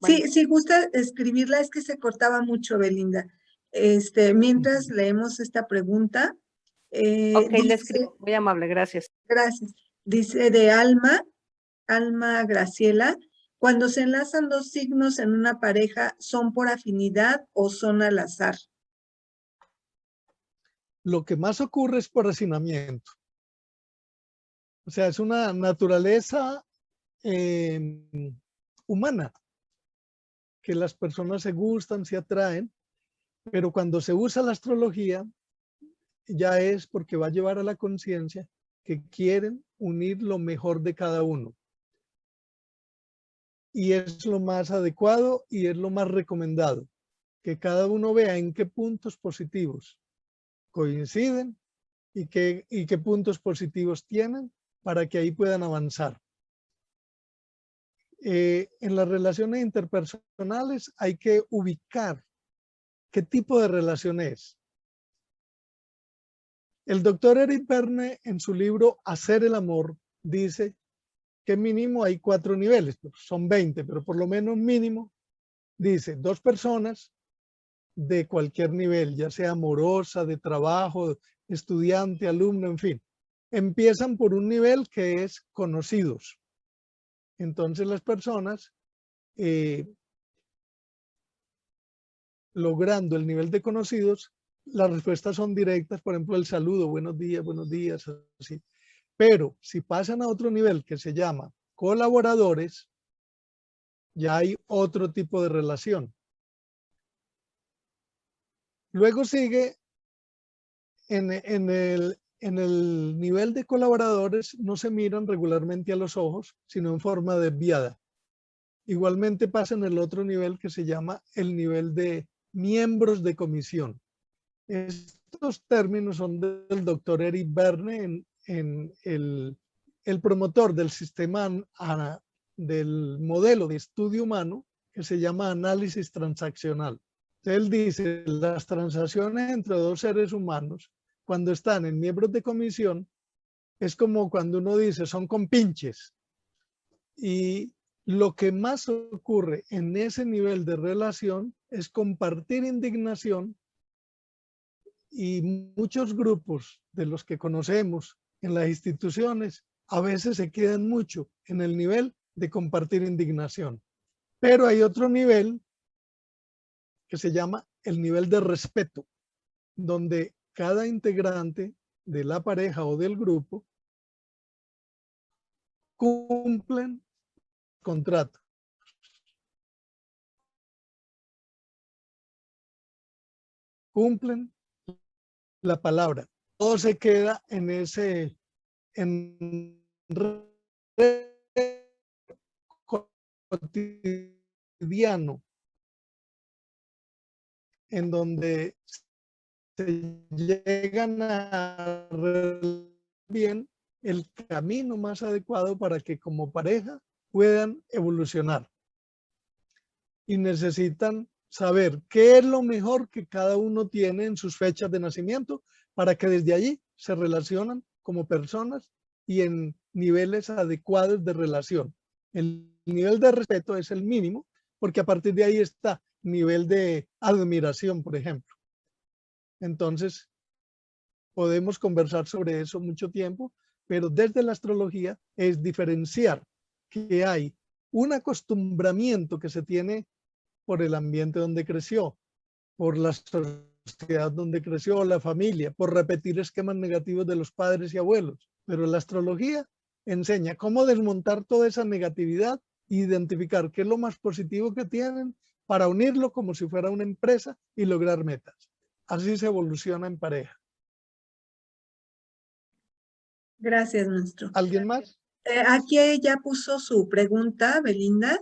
Sí, si gusta escribirla, es que se cortaba mucho, Belinda. Mientras leemos esta pregunta. Ok, le escribo. Muy amable, gracias. Gracias. Dice de Alma Graciela, cuando se enlazan dos signos en una pareja, ¿son por afinidad o son al azar? Lo que más ocurre es por hacinamiento. O sea, es una naturaleza humana, que las personas se gustan, se atraen, pero cuando se usa la astrología, ya es porque va a llevar a la conciencia que quieren unir lo mejor de cada uno. Y es lo más adecuado y es lo más recomendado. que cada uno vea en qué puntos positivos coinciden y qué puntos positivos tienen para que ahí puedan avanzar. En las relaciones interpersonales hay que ubicar qué tipo de relación es. El doctor Eric Berne, en su libro Hacer el amor, dice que mínimo hay 4 niveles, son 20, pero por lo menos mínimo, dice 2 personas de cualquier nivel, ya sea amorosa, de trabajo, estudiante, alumno, en fin. Empiezan por un nivel que es conocidos. Entonces las personas, logrando el nivel de conocidos, las respuestas son directas, por ejemplo, el saludo, buenos días, así. Pero si pasan a otro nivel que se llama colaboradores, ya hay otro tipo de relación. Luego sigue en el nivel de colaboradores, no se miran regularmente a los ojos, sino en forma desviada. Igualmente pasa en el otro nivel que se llama el nivel de miembros de comisión. Estos términos son del doctor Eric Berne, el promotor del sistema del modelo de estudio humano que se llama análisis transaccional. Él dice, las transacciones entre 2 seres humanos, cuando están en miembros de comisión, es como cuando uno dice, son compinches. Y lo que más ocurre en ese nivel de relación es compartir indignación, y muchos grupos de los que conocemos en las instituciones a veces se quedan mucho en el nivel de compartir indignación. Pero hay otro nivel que se llama el nivel de respeto, donde cada integrante de la pareja o del grupo cumplen contrato. Cumplen la palabra. Todo se queda en ese cotidiano, en donde se llegan a bien el camino más adecuado para que como pareja puedan evolucionar. Y necesitan saber qué es lo mejor que cada uno tiene en sus fechas de nacimiento para que desde allí se relacionan como personas y en niveles adecuados de relación. El nivel de respeto es el mínimo, porque a partir de ahí está nivel de admiración, por ejemplo. Entonces, podemos conversar sobre eso mucho tiempo, pero desde la astrología es diferenciar que hay un acostumbramiento que se tiene por el ambiente donde creció, por la sociedad donde creció, la familia, por repetir esquemas negativos de los padres y abuelos. Pero la astrología enseña cómo desmontar toda esa negatividad e identificar qué es lo más positivo que tienen para unirlo como si fuera una empresa y lograr metas. Así se evoluciona en pareja. Gracias, maestro. ¿Alguien más? Aquí ella puso su pregunta, Belinda.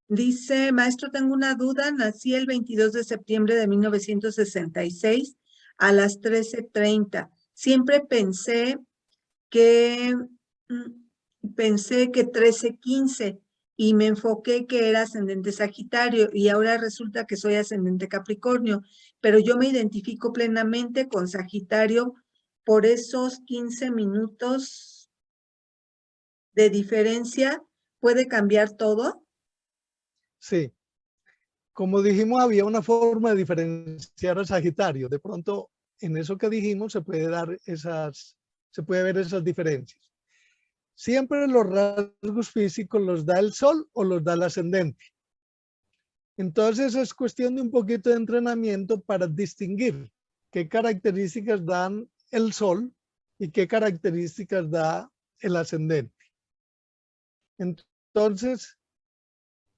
Dice, maestro, tengo una duda. Nací el 22 de septiembre de 1966 a las 13:30. Siempre pensé que 13:15 y me enfoqué que era ascendente Sagitario y ahora resulta que soy ascendente Capricornio, pero yo me identifico plenamente con Sagitario por esos 15 minutos de diferencia. ¿Puede cambiar todo? Sí. Como dijimos, había una forma de diferenciar a Sagitario. De pronto, en eso que dijimos, se puede ver esas diferencias. Siempre los rasgos físicos los da el sol o los da el ascendente. Entonces es cuestión de un poquito de entrenamiento para distinguir qué características dan el sol y qué características da el ascendente. Entonces,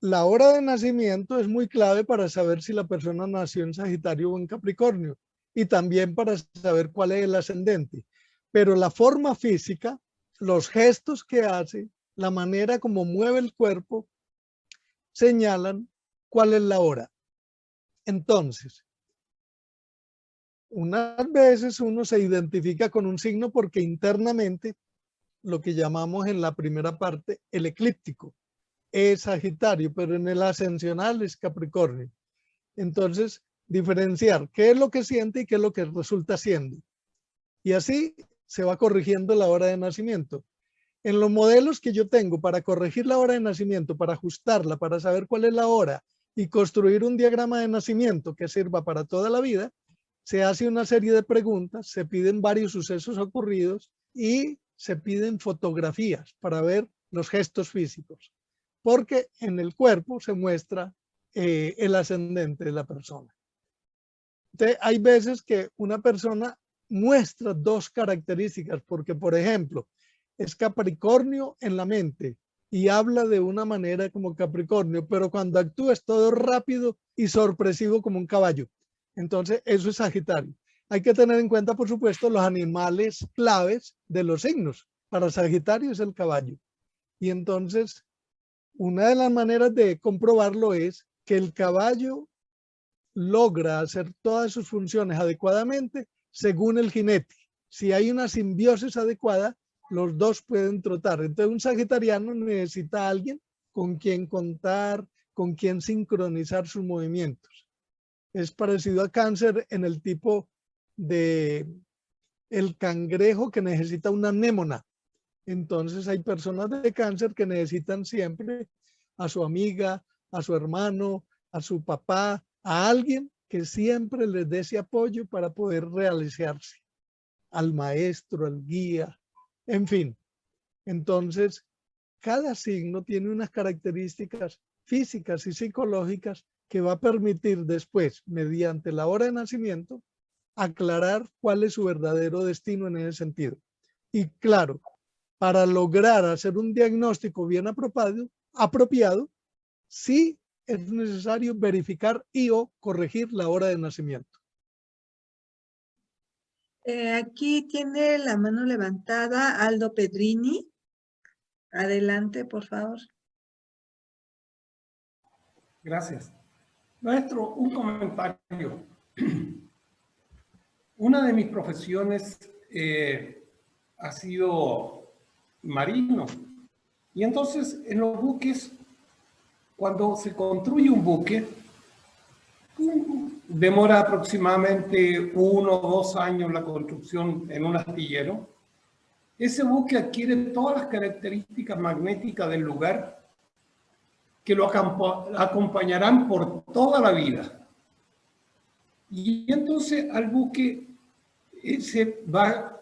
la hora de nacimiento es muy clave para saber si la persona nació en Sagitario o en Capricornio y también para saber cuál es el ascendente. Pero la forma física, los gestos que hace, la manera como mueve el cuerpo, señalan cuál es la hora. Entonces, unas veces uno se identifica con un signo porque internamente lo que llamamos en la primera parte el eclíptico es Sagitario, pero en el ascensional es Capricornio. Entonces, diferenciar qué es lo que siente y qué es lo que resulta siendo. Y así se va corrigiendo la hora de nacimiento. En los modelos que yo tengo para corregir la hora de nacimiento, para ajustarla, para saber cuál es la hora y construir un diagrama de nacimiento que sirva para toda la vida, se hace una serie de preguntas, se piden varios sucesos ocurridos y se piden fotografías para ver los gestos físicos, porque en el cuerpo se muestra el ascendente de la persona. Entonces, hay veces que una persona muestra dos características, porque por ejemplo, es Capricornio en la mente y habla de una manera como Capricornio, pero cuando actúa es todo rápido y sorpresivo como un caballo. Entonces, eso es Sagitario. Hay que tener en cuenta, por supuesto, los animales claves de los signos. Para Sagitario es el caballo. Y entonces, una de las maneras de comprobarlo es que el caballo logra hacer todas sus funciones adecuadamente según el jinete. Si hay una simbiosis adecuada, los dos pueden trotar. Entonces, un sagitariano necesita a alguien con quien contar, con quien sincronizar sus movimientos. Es parecido a Cáncer en el tipo de el cangrejo que necesita una anémona. Entonces hay personas de Cáncer que necesitan siempre a su amiga, a su hermano, a su papá, a alguien que siempre les dé ese apoyo para poder realizarse, al maestro, al guía, en fin. Entonces, cada signo tiene unas características físicas y psicológicas que va a permitir después, mediante la hora de nacimiento, aclarar cuál es su verdadero destino en ese sentido. Y claro, para lograr hacer un diagnóstico bien apropiado, sí es necesario verificar y o corregir la hora de nacimiento. Aquí tiene la mano levantada Aldo Pedrini. Adelante, por favor. Gracias. Maestro, un comentario. Una de mis profesiones ha sido marino. Y entonces en los buques, cuando se construye un buque, demora aproximadamente 1 o 2 años la construcción en un astillero. Ese buque adquiere todas las características magnéticas del lugar que lo acompañarán por toda la vida. Y entonces al buque se va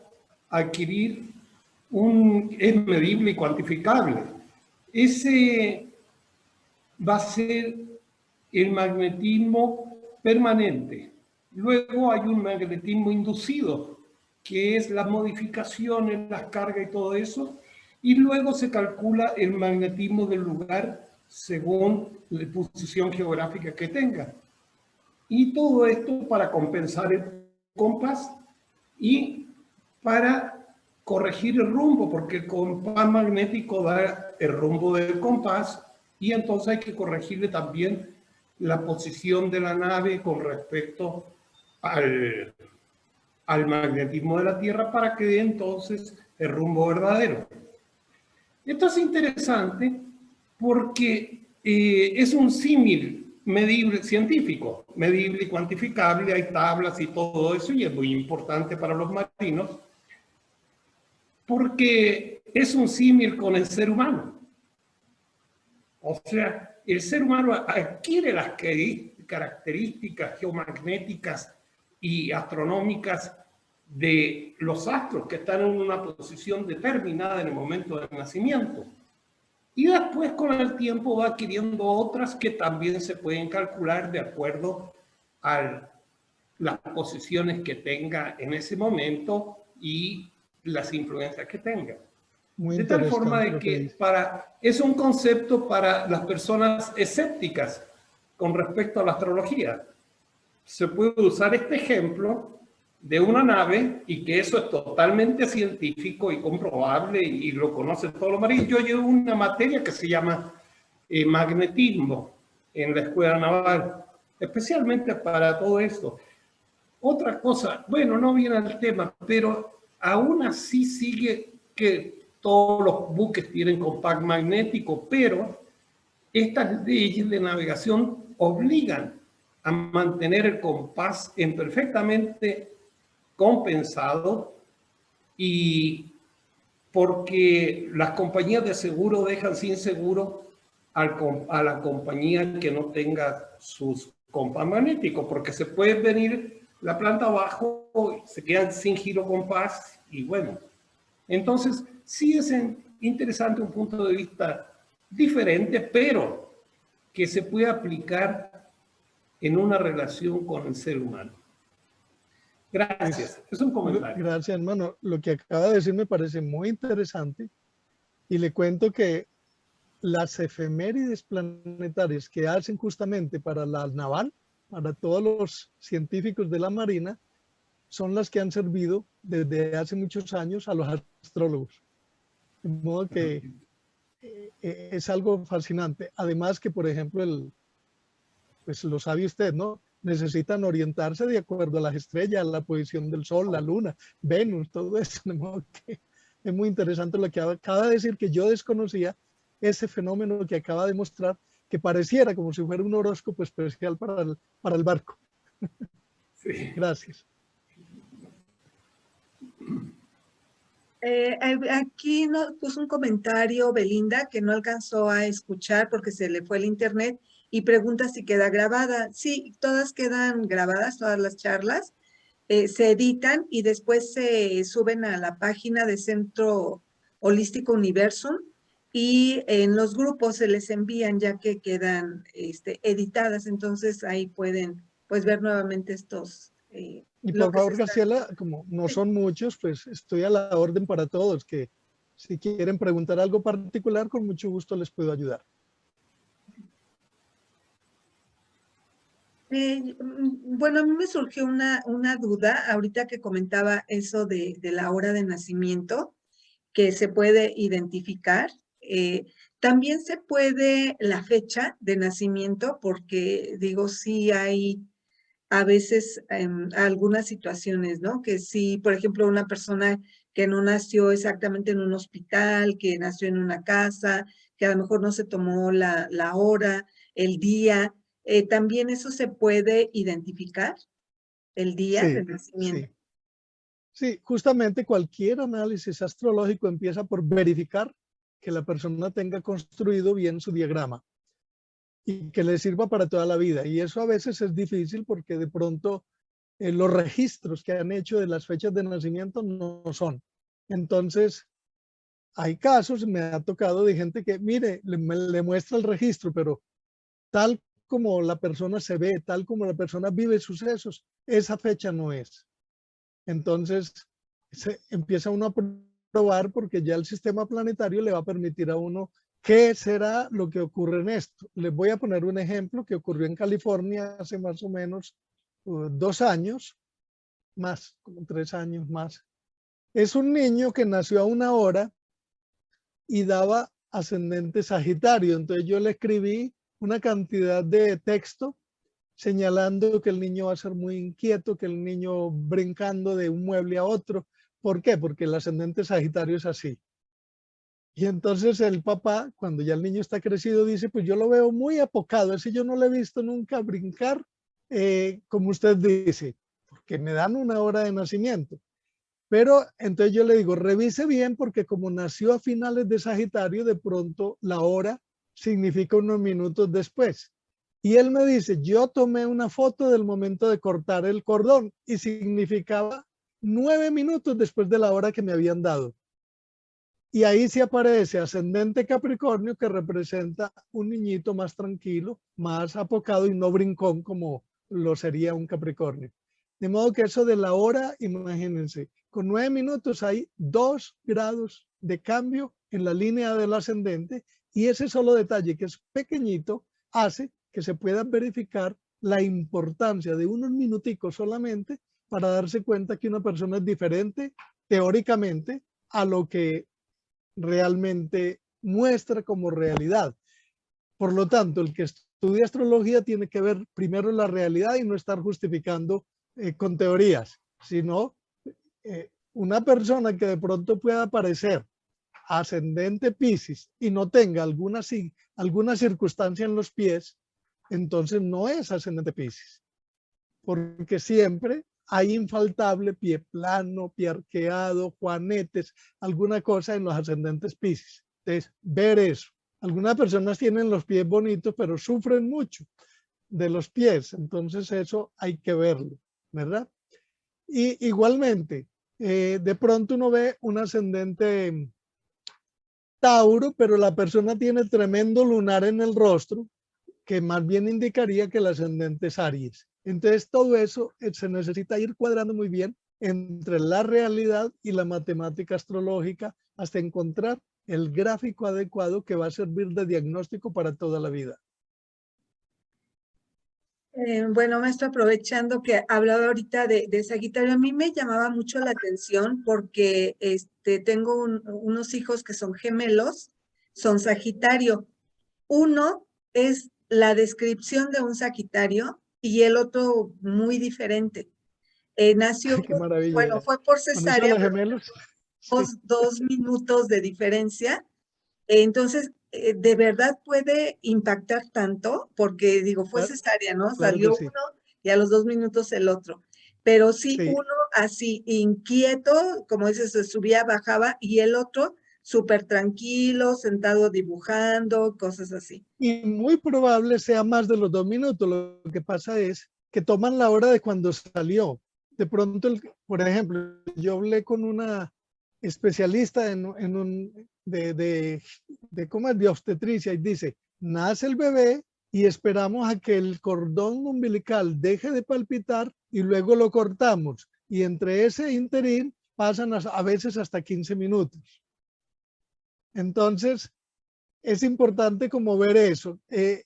a adquirir es medible y cuantificable. Ese va a ser el magnetismo permanente. Luego hay un magnetismo inducido, que es las modificaciones, las cargas y todo eso. Y luego se calcula el magnetismo del lugar según la posición geográfica que tenga. Y todo esto para compensar el compás y para corregir el rumbo, porque el compás magnético da el rumbo del compás y entonces hay que corregirle también la posición de la nave con respecto al magnetismo de la Tierra para que dé entonces el rumbo verdadero. Esto es interesante porque es un símil medible, científico, medible y cuantificable, hay tablas y todo eso, y es muy importante para los marinos, porque es un símil con el ser humano. O sea, el ser humano adquiere las características geomagnéticas y astronómicas de los astros que están en una posición determinada en el momento del nacimiento. Y después con el tiempo va adquiriendo otras que también se pueden calcular de acuerdo a las posiciones que tenga en ese momento y las influencias que tenga. De tal forma de que es un concepto para las personas escépticas con respecto a la astrología. Se puede usar este ejemplo de una nave y que eso es totalmente científico y comprobable y lo conocen todos los marinos. Yo llevo una materia que se llama magnetismo en la escuela naval especialmente para todo esto. Otra cosa, bueno, no viene al tema, pero aún así sigue que todos los buques tienen compás magnético, pero estas leyes de navegación obligan a mantener el compás en perfectamente compensado, y porque las compañías de seguro dejan sin seguro a la compañía que no tenga sus compás magnéticos, porque se puede venir la planta abajo, se quedan sin giro compás y bueno. Entonces, sí es interesante un punto de vista diferente, pero que se puede aplicar en una relación con el ser humano. Gracias. Es un comentario. Gracias, hermano. Lo que acaba de decir me parece muy interesante y le cuento que las efemérides planetarias que hacen justamente para la naval, para todos los científicos de la Marina, son las que han servido desde hace muchos años a los astrólogos. De modo que es algo fascinante. Además que, por ejemplo, pues lo sabe usted, ¿no? Necesitan orientarse de acuerdo a las estrellas, la posición del Sol, la Luna, Venus, todo eso. De modo que es muy interesante lo que acaba de decir, que yo desconocía ese fenómeno que acaba de mostrar, que pareciera como si fuera un horóscopo especial para el barco. Sí. Gracias. Aquí nos puso un comentario Belinda que no alcanzó a escuchar porque se le fue el internet y pregunta si queda grabada. Sí, todas quedan grabadas, todas las charlas. Se editan y después se suben a la página de Centro Holístico Universum y en los grupos se les envían ya que quedan editadas. Entonces ahí pueden pues ver nuevamente estos... Y por favor, Graciela, como no son muchos, pues estoy a la orden para todos, que si quieren preguntar algo particular, con mucho gusto les puedo ayudar. Bueno, a mí me surgió una duda ahorita que comentaba eso de la hora de nacimiento, que se puede identificar. También se puede la fecha de nacimiento, porque digo, sí hay a veces algunas situaciones, ¿no? Que sí, por ejemplo, una persona que no nació exactamente en un hospital, que nació en una casa, que a lo mejor no se tomó la hora, el día, también eso se puede identificar, el día de Sí, nacimiento. sí. Sí, justamente cualquier análisis astrológico empieza por verificar que la persona tenga construido bien su diagrama y que le sirva para toda la vida. Y eso a veces es difícil porque de pronto los registros que han hecho de las fechas de nacimiento no son. Entonces, hay casos, me ha tocado de gente que, mire, le muestra el registro, pero tal como la persona se ve, tal como la persona vive sucesos, esa fecha no es. Entonces, se empieza uno a probar porque ya el sistema planetario le va a permitir a uno qué será lo que ocurre en esto. Les voy a poner un ejemplo que ocurrió en California hace más o menos 2 años, más, como 3 años más. Es un niño que nació a una hora y daba ascendente Sagitario. Entonces yo le escribí una cantidad de texto señalando que el niño va a ser muy inquieto, que el niño brincando de un mueble a otro. ¿Por qué? Porque el ascendente Sagitario es así. Y entonces el papá, cuando ya el niño está crecido, dice, pues yo lo veo muy apocado, ese yo no le he visto nunca brincar, como usted dice, porque me dan una hora de nacimiento. Pero entonces yo le digo, revise bien porque como nació a finales de Sagitario, de pronto la hora significa unos minutos después. Y él me dice, yo tomé una foto del momento de cortar el cordón y significaba 9 minutos después de la hora que me habían dado. Y ahí sí aparece ascendente Capricornio, que representa un niñito más tranquilo, más apocado y no brincón como lo sería un Capricornio. De modo que eso de la hora, imagínense, con 9 minutos hay 2 grados de cambio en la línea del ascendente y ese solo detalle, que es pequeñito, hace que se pueda verificar la importancia de unos minuticos solamente para darse cuenta que una persona es diferente teóricamente a lo que realmente muestra como realidad. Por lo tanto, el que estudia astrología tiene que ver primero la realidad y no estar justificando con teorías, sino una persona que de pronto pueda aparecer ascendente Piscis y no tenga alguna circunstancia en los pies, entonces no es ascendente Piscis, porque siempre hay infaltable pie plano, pie arqueado, juanetes, alguna cosa en los ascendentes Piscis. Entonces, ver eso. Algunas personas tienen los pies bonitos, pero sufren mucho de los pies, entonces eso hay que verlo, ¿verdad? Y igualmente, de pronto uno ve un ascendente Tauro, pero la persona tiene tremendo lunar en el rostro, que más bien indicaría que el ascendente es Aries. Entonces todo eso se necesita ir cuadrando muy bien entre la realidad y la matemática astrológica hasta encontrar el gráfico adecuado que va a servir de diagnóstico para toda la vida. Bueno, maestro, aprovechando que hablaba ahorita de Sagitario, a mí me llamaba mucho la atención porque tengo unos hijos que son gemelos, son Sagitario. Uno es la descripción de un Sagitario y el otro muy diferente. Nació, Qué maravilla. bueno, fue por ¿Con eso de cesárea, los gemelos? pero Sí. 2 minutos de diferencia. Entonces, ¿de verdad puede impactar tanto? Porque digo, fue Claro, cesárea, ¿no? claro que Salió sí. uno y a los 2 minutos el otro. Pero sí, Sí. uno así inquieto, como dices, se subía, bajaba, y el otro súper tranquilo, sentado dibujando, cosas así. Y muy probable sea más de los 2 minutos. Lo que pasa es que toman la hora de cuando salió. De pronto, por ejemplo, yo hablé con una especialista ¿cómo es? De obstetricia y dice, nace el bebé y esperamos a que el cordón umbilical deje de palpitar y luego lo cortamos. Y entre ese interín pasan a veces hasta 15 minutos. Entonces, es importante como ver eso. He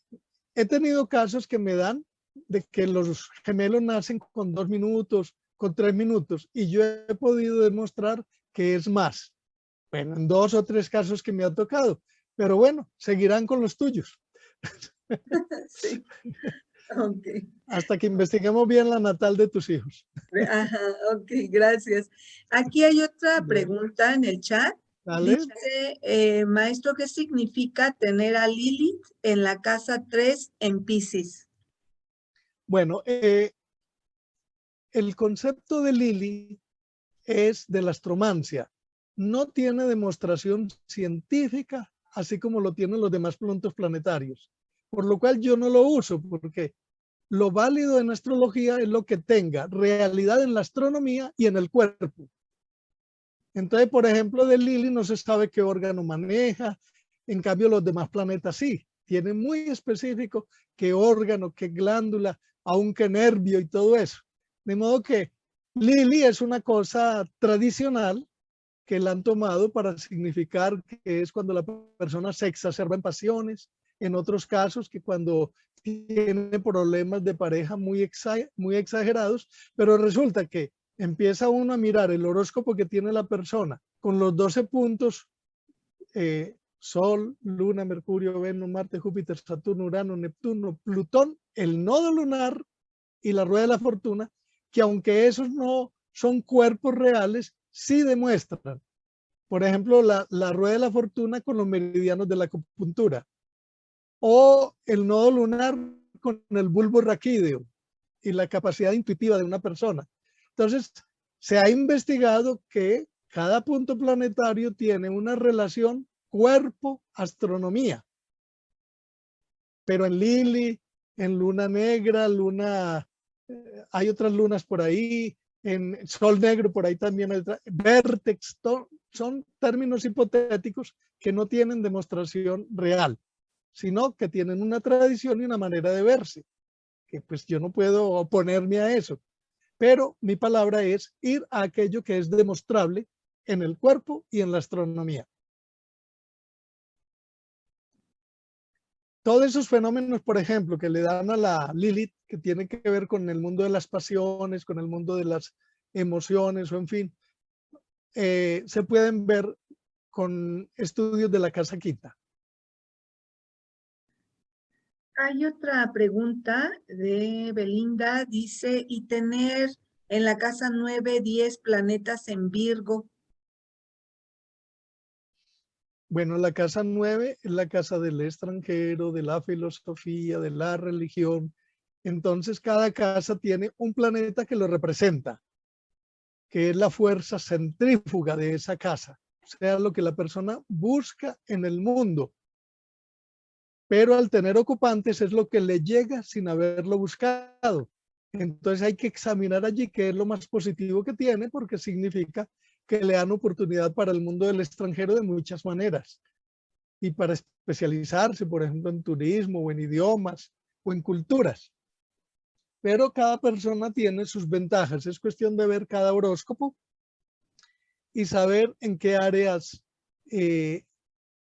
tenido casos que me dan de que los gemelos nacen con 2 minutos, con 3 minutos, y yo he podido demostrar que es más. Bueno, en 2 o 3 casos que me ha tocado, pero bueno, seguirán con los tuyos. Sí, ok. Hasta que investiguemos bien la natal de tus hijos. Ajá, ok, gracias. Aquí hay otra Bueno, pregunta en el chat. dale. Dice, maestro, ¿qué significa tener a Lilith en la casa 3 en Piscis? Bueno, el concepto de Lili es de la astromancia. No tiene demostración científica, así como lo tienen los demás puntos planetarios. Por lo cual yo no lo uso, porque lo válido en astrología es lo que tenga realidad en la astronomía y en el cuerpo. Entonces, por ejemplo, de Lili no se sabe qué órgano maneja, en cambio los demás planetas sí. Tienen muy específico qué órgano, qué glándula, aun qué nervio y todo eso. De modo que Lili es una cosa tradicional que la han tomado para significar que es cuando la persona se exacerba en pasiones, en otros casos que cuando tiene problemas de pareja muy exagerados, pero resulta que empieza uno a mirar el horóscopo que tiene la persona con los 12 puntos, Sol, Luna, Mercurio, Venus, Marte, Júpiter, Saturno, Urano, Neptuno, Plutón, el nodo lunar y la rueda de la fortuna, que aunque esos no son cuerpos reales, sí demuestran. Por ejemplo, la rueda de la fortuna con los meridianos de la acupuntura, o el nodo lunar con el bulbo raquídeo y la capacidad intuitiva de una persona. Entonces, se ha investigado que cada punto planetario tiene una relación cuerpo-astronomía. Pero en Lili, en luna negra, hay otras lunas por ahí, en sol negro por ahí también hay vértex, son términos hipotéticos que no tienen demostración real, sino que tienen una tradición y una manera de verse, que pues yo no puedo oponerme a eso. Pero mi palabra es ir a aquello que es demostrable en el cuerpo y en la astronomía. Todos esos fenómenos, por ejemplo, que le dan a la Lilith, que tiene que ver con el mundo de las pasiones, con el mundo de las emociones, o en fin, se pueden ver con estudios de la casa quinta. Hay otra pregunta de Belinda, dice, ¿y tener en la casa 9, 10 planetas en Virgo? Bueno, la casa 9 es la casa del extranjero, de la filosofía, de la religión. Entonces, cada casa tiene un planeta que lo representa, que es la fuerza centrífuga de esa casa, o sea, lo que la persona busca en el mundo. Pero al tener ocupantes es lo que le llega sin haberlo buscado. Entonces hay que examinar allí qué es lo más positivo que tiene, porque significa que le dan oportunidad para el mundo del extranjero de muchas maneras. Y para especializarse, por ejemplo, en turismo o en idiomas o en culturas. Pero cada persona tiene sus ventajas. Es cuestión de ver cada horóscopo y saber en qué áreas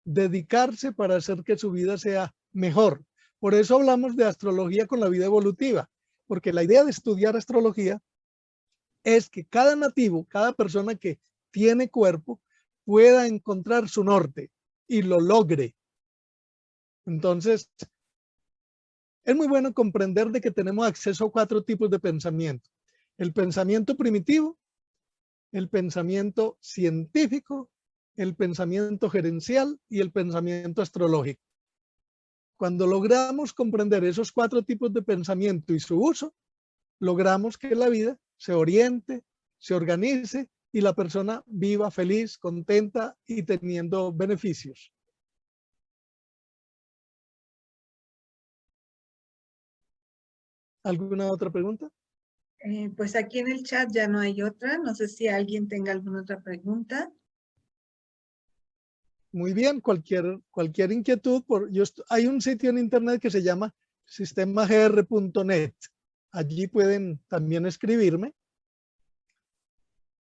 dedicarse para hacer que su vida sea mejor. Por eso hablamos de astrología con la vida evolutiva, porque la idea de estudiar astrología es que cada nativo, cada persona que tiene cuerpo, pueda encontrar su norte y lo logre. Entonces, es muy bueno comprender de que tenemos acceso a 4 tipos de pensamiento. El pensamiento primitivo, el pensamiento científico, el pensamiento gerencial y el pensamiento astrológico. Cuando logramos comprender esos 4 tipos de pensamiento y su uso, logramos que la vida se oriente, se organice y la persona viva feliz, contenta y teniendo beneficios. ¿Alguna otra pregunta? Pues aquí en el chat ya no hay otra. No sé si alguien tenga alguna otra pregunta. Muy bien, cualquier inquietud, hay un sitio en internet que se llama sistemagr.net. Allí pueden también escribirme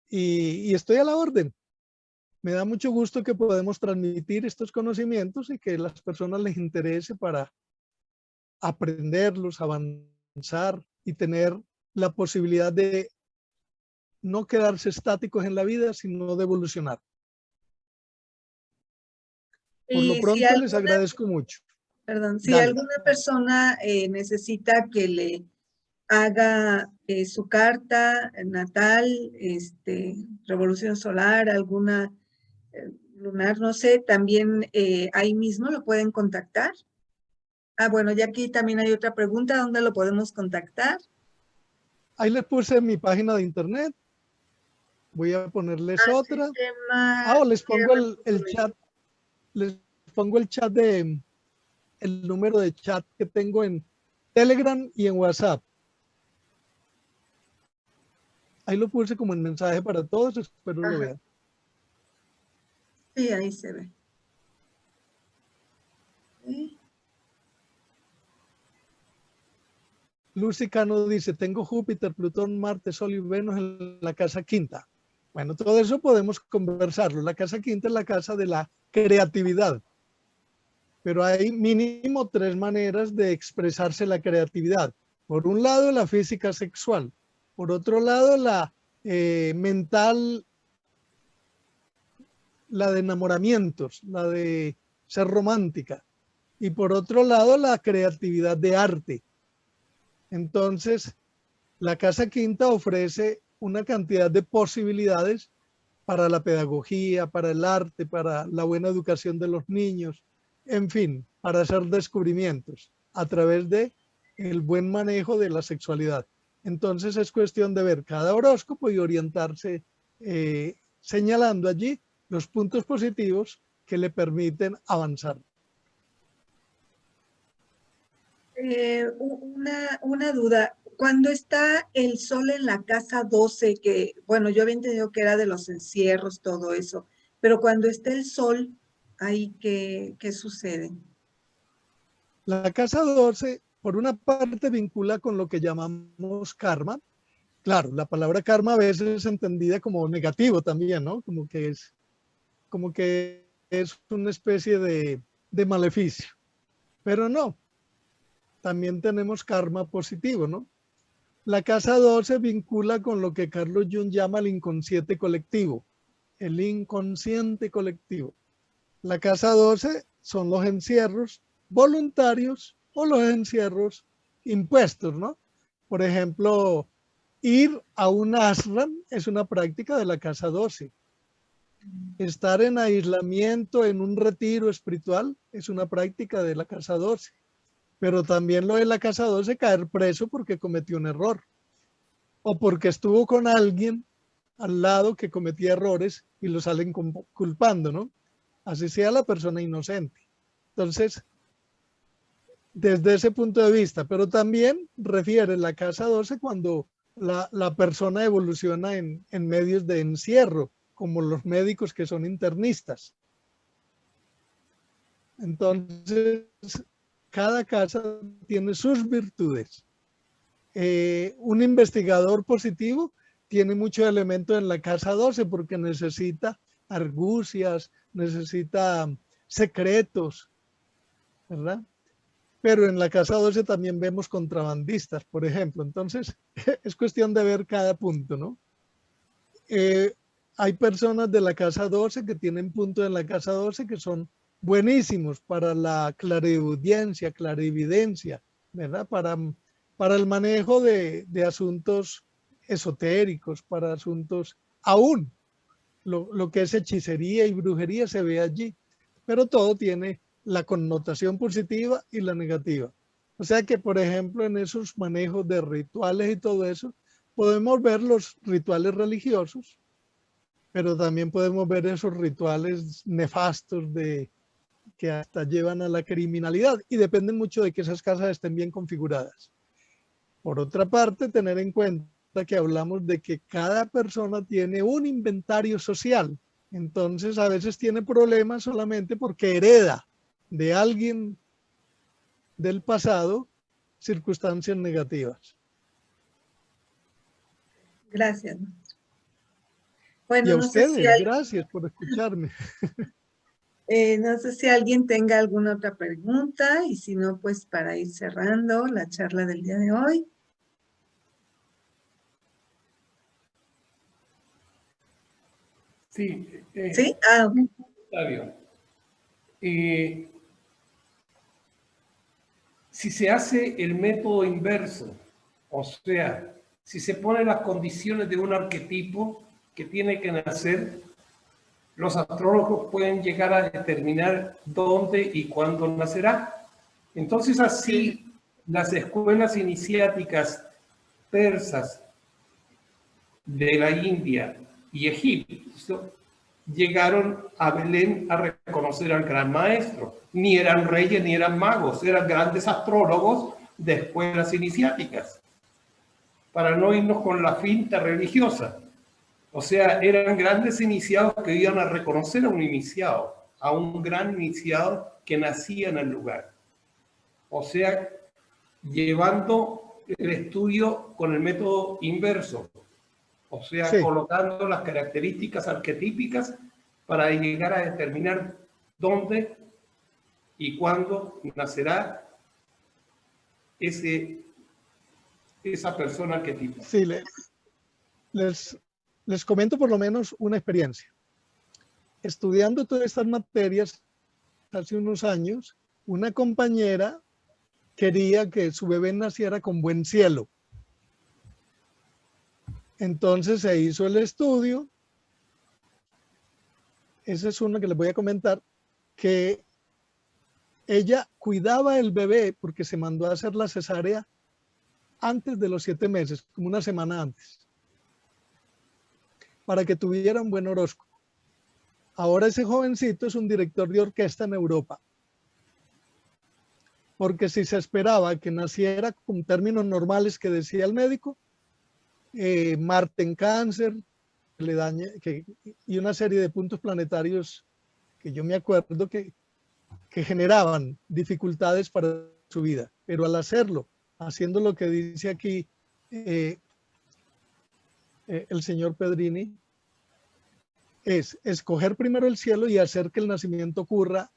y estoy a la orden. Me da mucho gusto que podemos transmitir estos conocimientos y que las personas les interese para aprenderlos, avanzar y tener la posibilidad de no quedarse estáticos en la vida, sino de evolucionar. Por lo Y si pronto les agradezco mucho. Perdón, si Dale. alguna persona necesita que le haga su carta natal, revolución solar, alguna lunar, no sé, también ahí mismo lo pueden contactar. Ah, bueno, y aquí también hay otra pregunta, ¿dónde lo podemos contactar? Ahí les puse mi página de internet. Voy a ponerles otra. Les pongo el chat. Les pongo el chat el número de chat que tengo en Telegram y en WhatsApp. Ahí lo puse como en mensaje para todos, espero lo vean. Sí, ahí se ve. ¿Sí? Lucy Cano dice, tengo Júpiter, Plutón, Marte, Sol y Venus en la casa quinta. Bueno, todo eso podemos conversarlo. La casa quinta es la casa de la creatividad. Pero hay mínimo 3 maneras de expresarse la creatividad. Por un lado, la física sexual. Por otro lado, la mental, la de enamoramientos, la de ser romántica. Y por otro lado, la creatividad de arte. Entonces, la casa quinta ofrece una cantidad de posibilidades para la pedagogía, para el arte, para la buena educación de los niños, en fin, para hacer descubrimientos a través de el buen manejo de la sexualidad. Entonces es cuestión de ver cada horóscopo y orientarse señalando allí los puntos positivos que le permiten avanzar. Una duda, cuando está el sol en la casa 12, que bueno, yo había entendido que era de los encierros, todo eso, pero cuando está el sol, ahí, ¿qué sucede? La casa 12, por una parte, vincula con lo que llamamos karma. Claro, la palabra karma a veces es entendida como negativo también, ¿no? Como que es una especie de maleficio. Pero no, también tenemos karma positivo, ¿no? La casa 12 vincula con lo que Carlos Jung llama el inconsciente colectivo. El inconsciente colectivo. La casa 12 son los encierros voluntarios o los encierros impuestos, ¿no? Por ejemplo, ir a un ashram es una práctica de la casa 12. Estar en aislamiento, en un retiro espiritual, es una práctica de la casa 12. Pero también lo de la casa 12, caer preso porque cometió un error. O porque estuvo con alguien al lado que cometía errores y lo salen culpando, ¿no? Así sea la persona inocente. Entonces, desde ese punto de vista, pero también refiere la casa 12 cuando la persona evoluciona en medios de encierro, como los médicos que son internistas. Entonces, cada casa tiene sus virtudes. Un investigador positivo tiene mucho elemento en la casa 12 porque necesita argucias, necesita secretos, ¿verdad? Pero en la casa 12 también vemos contrabandistas, por ejemplo. Entonces, es cuestión de ver cada punto, ¿no? Hay personas de la casa 12 que tienen puntos en la casa 12 que son buenísimos para la clariaudiencia, clarividencia, ¿verdad? Para el manejo de asuntos esotéricos, para asuntos, aún lo que es hechicería y brujería se ve allí, pero todo tiene la connotación positiva y la negativa. O sea que, por ejemplo, en esos manejos de rituales y todo eso, podemos ver los rituales religiosos, pero también podemos ver esos rituales nefastos que hasta llevan a la criminalidad y dependen mucho de que esas casas estén bien configuradas. Por otra parte, tener en cuenta que hablamos de que cada persona tiene un inventario social. Entonces, a veces tiene problemas solamente porque hereda de alguien del pasado circunstancias negativas. Gracias, maestro. Y Bueno, a no sé si ustedes, gracias por escucharme. no sé si alguien tenga alguna otra pregunta y si no, pues para ir cerrando la charla del día de hoy. Sí. ¿Sí? Octavio, si se hace el método inverso, o sea, si se ponen las condiciones de un arquetipo que tiene que nacer, los astrólogos pueden llegar a determinar dónde y cuándo nacerá. Entonces, así, las escuelas iniciáticas persas de la India y Egipto llegaron a Belén a reconocer al gran maestro. Ni eran reyes ni eran magos, eran grandes astrólogos de escuelas iniciáticas, para no irnos con la finta religiosa. O sea, eran grandes iniciados que iban a reconocer a un iniciado, a un gran iniciado que nacía en el lugar. O sea, llevando el estudio con el método inverso. O sea, Sí. colocando las características arquetípicas para llegar a determinar dónde y cuándo nacerá esa persona arquetípica. Sí, les comento por lo menos una experiencia. Estudiando todas estas materias hace unos años, una compañera quería que su bebé naciera con buen cielo. Entonces se hizo el estudio. Esa es una que les voy a comentar, que ella cuidaba el bebé porque se mandó a hacer la cesárea antes de los 7 meses, como una semana antes, para que tuviera un buen horóscopo. Ahora ese jovencito es un director de orquesta en Europa. Porque si se esperaba que naciera con términos normales que decía el médico, Marte en Cáncer, y una serie de puntos planetarios que yo me acuerdo que generaban dificultades para su vida. Pero al hacerlo, haciendo lo que dice aquí el señor Pedrini, es escoger primero el cielo y hacer que el nacimiento ocurra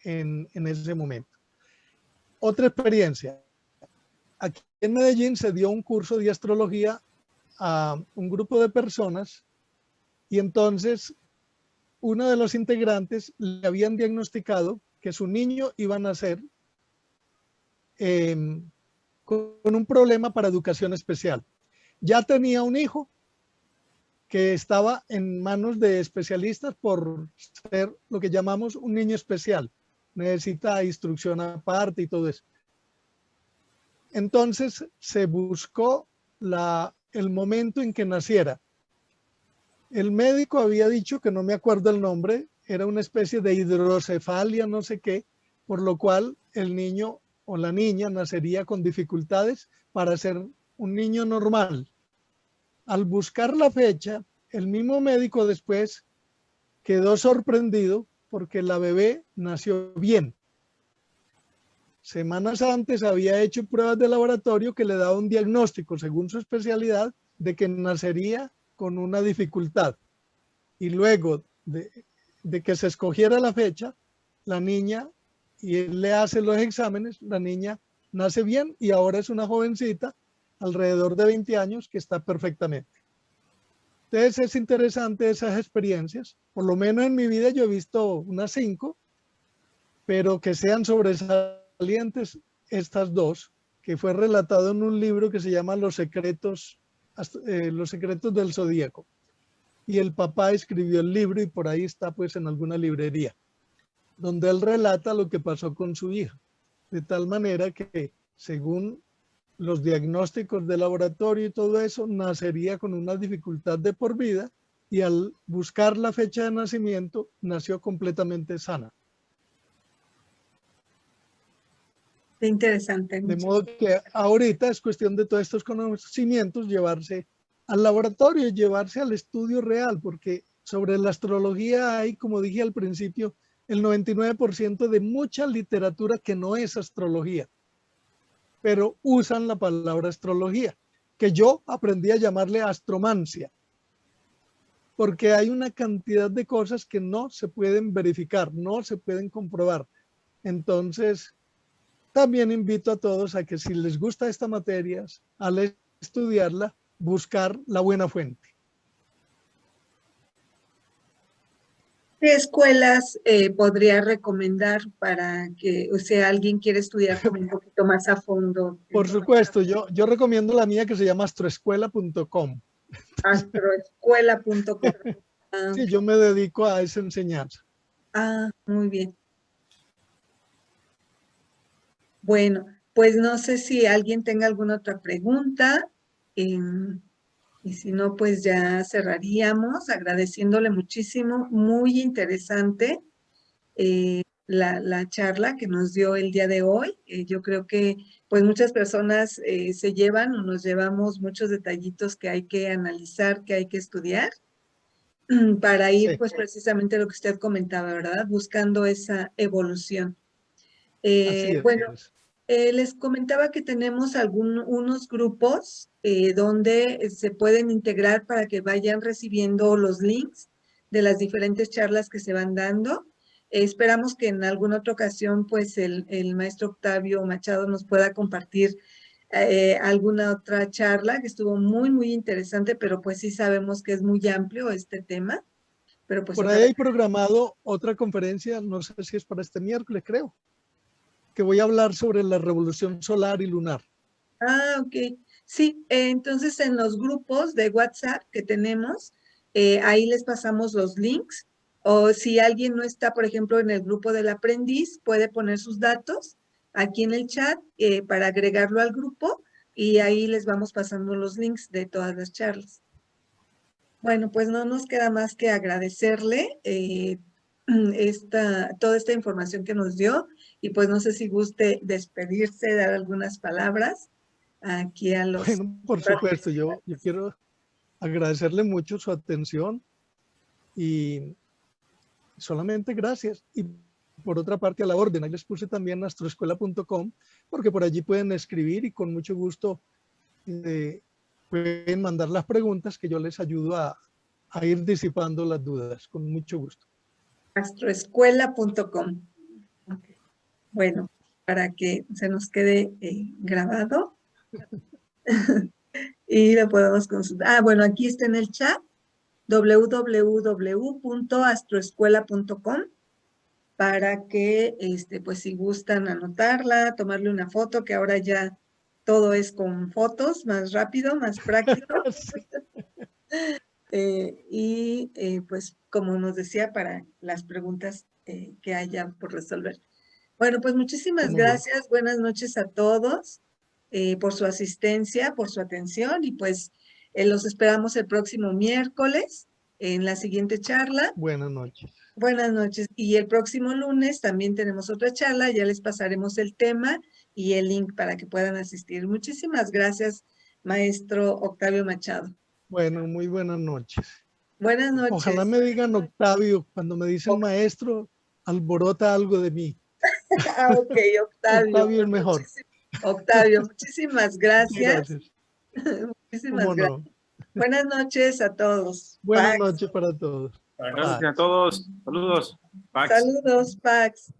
en ese momento. Otra experiencia. Aquí en Medellín se dio un curso de astrología a un grupo de personas y entonces uno de los integrantes le habían diagnosticado que su niño iba a nacer con un problema para educación especial. Ya tenía un hijo que estaba en manos de especialistas por ser lo que llamamos un niño especial. Necesita instrucción aparte y todo eso. Entonces se buscó el momento en que naciera. El médico había dicho, que no me acuerdo el nombre, era una especie de hidrocefalia, no sé qué, por lo cual el niño o la niña nacería con dificultades para ser un niño normal. Al buscar la fecha, el mismo médico después quedó sorprendido porque la bebé nació bien. Semanas antes había hecho pruebas de laboratorio que le daba un diagnóstico, según su especialidad, de que nacería con una dificultad. Y luego de que se escogiera la fecha, la niña, y él le hace los exámenes, la niña nace bien y ahora es una jovencita, alrededor de 20 años, que está perfectamente. Entonces es interesante esas experiencias. Por lo menos en mi vida yo he visto unas 5, pero que sean sobresalientes estas 2, que fue relatado en un libro que se llama Los secretos del Zodíaco. Y el papá escribió el libro y por ahí está pues en alguna librería, donde él relata lo que pasó con su hija. De tal manera que según los diagnósticos de laboratorio y todo eso, nacería con una dificultad de por vida y al buscar la fecha de nacimiento, nació completamente sana. Qué interesante. De modo que ahorita es cuestión de todos estos conocimientos llevarse al laboratorio y llevarse al estudio real, porque sobre la astrología hay, como dije al principio, el 99% de mucha literatura que no es astrología, pero usan la palabra astrología, que yo aprendí a llamarle astromancia, porque hay una cantidad de cosas que no se pueden verificar, no se pueden comprobar. Entonces, también invito a todos a que si les gusta esta materia, al estudiarla, buscar la buena fuente. ¿Qué escuelas podría recomendar para que, o sea, alguien quiere estudiar un poquito más a fondo? Por supuesto, yo recomiendo la mía que se llama astroescuela.com. Astroescuela.com. Sí, yo me dedico a esa enseñanza. Muy bien. Bueno, pues no sé si alguien tenga alguna otra pregunta. Y si no, pues ya cerraríamos agradeciéndole muchísimo. Muy interesante la charla que nos dio el día de hoy. Yo creo que pues muchas personas se llevan o nos llevamos muchos detallitos que hay que analizar, que hay que estudiar para ir pues precisamente lo que usted comentaba, ¿verdad? Buscando esa evolución. Así es. Bueno, les comentaba que tenemos unos grupos donde se pueden integrar para que vayan recibiendo los links de las diferentes charlas que se van dando. Esperamos que en alguna otra ocasión, pues, el maestro Octavio Machado nos pueda compartir alguna otra charla que estuvo muy, muy interesante, pero pues sí sabemos que es muy amplio este tema. Pero pues por ahí hay programado otra conferencia, no sé si es para este miércoles, creo, que voy a hablar sobre la revolución solar y lunar. Ok. Sí, entonces en los grupos de WhatsApp que tenemos, ahí les pasamos los links. O si alguien no está, por ejemplo, en el grupo del aprendiz, puede poner sus datos aquí en el chat para agregarlo al grupo y ahí les vamos pasando los links de todas las charlas. Bueno, pues no nos queda más que agradecerle toda esta información que nos dio y pues no sé si guste despedirse, dar algunas palabras aquí a los... Bueno, por supuesto, yo quiero agradecerle mucho su atención y solamente gracias. Y por otra parte, a la orden, ahí les puse también astroescuela.com porque por allí pueden escribir y con mucho gusto pueden mandar las preguntas que yo les ayudo a ir disipando las dudas, con mucho gusto. Astroescuela.com. Okay. Bueno, para que se nos quede grabado y lo podemos consultar. Bueno, aquí está en el chat www.astroescuela.com para que, pues si gustan anotarla, tomarle una foto, que ahora ya todo es con fotos, más rápido, más práctico. Sí. Pues como nos decía, para las preguntas que haya por resolver. Bueno, pues muchísimas ¿Cómo no? gracias. Buenas noches a todos por su asistencia, por su atención y pues los esperamos el próximo miércoles en la siguiente charla. Buenas noches. Buenas noches. Y el próximo lunes también tenemos otra charla. Ya les pasaremos el tema y el link para que puedan asistir. Muchísimas gracias, maestro Octavio Machado. Bueno, muy buenas noches. Buenas noches. Ojalá me digan Octavio. Cuando me dicen maestro, alborota algo de mí. Ah, ok, Octavio. Octavio es mejor. Octavio, muchísimas gracias. Gracias. Muchísimas ¿Cómo gracias. no? Buenas noches a todos. Buenas Pax. noches para todos. Buenas noches a todos. Saludos. Pax. Saludos, Pax.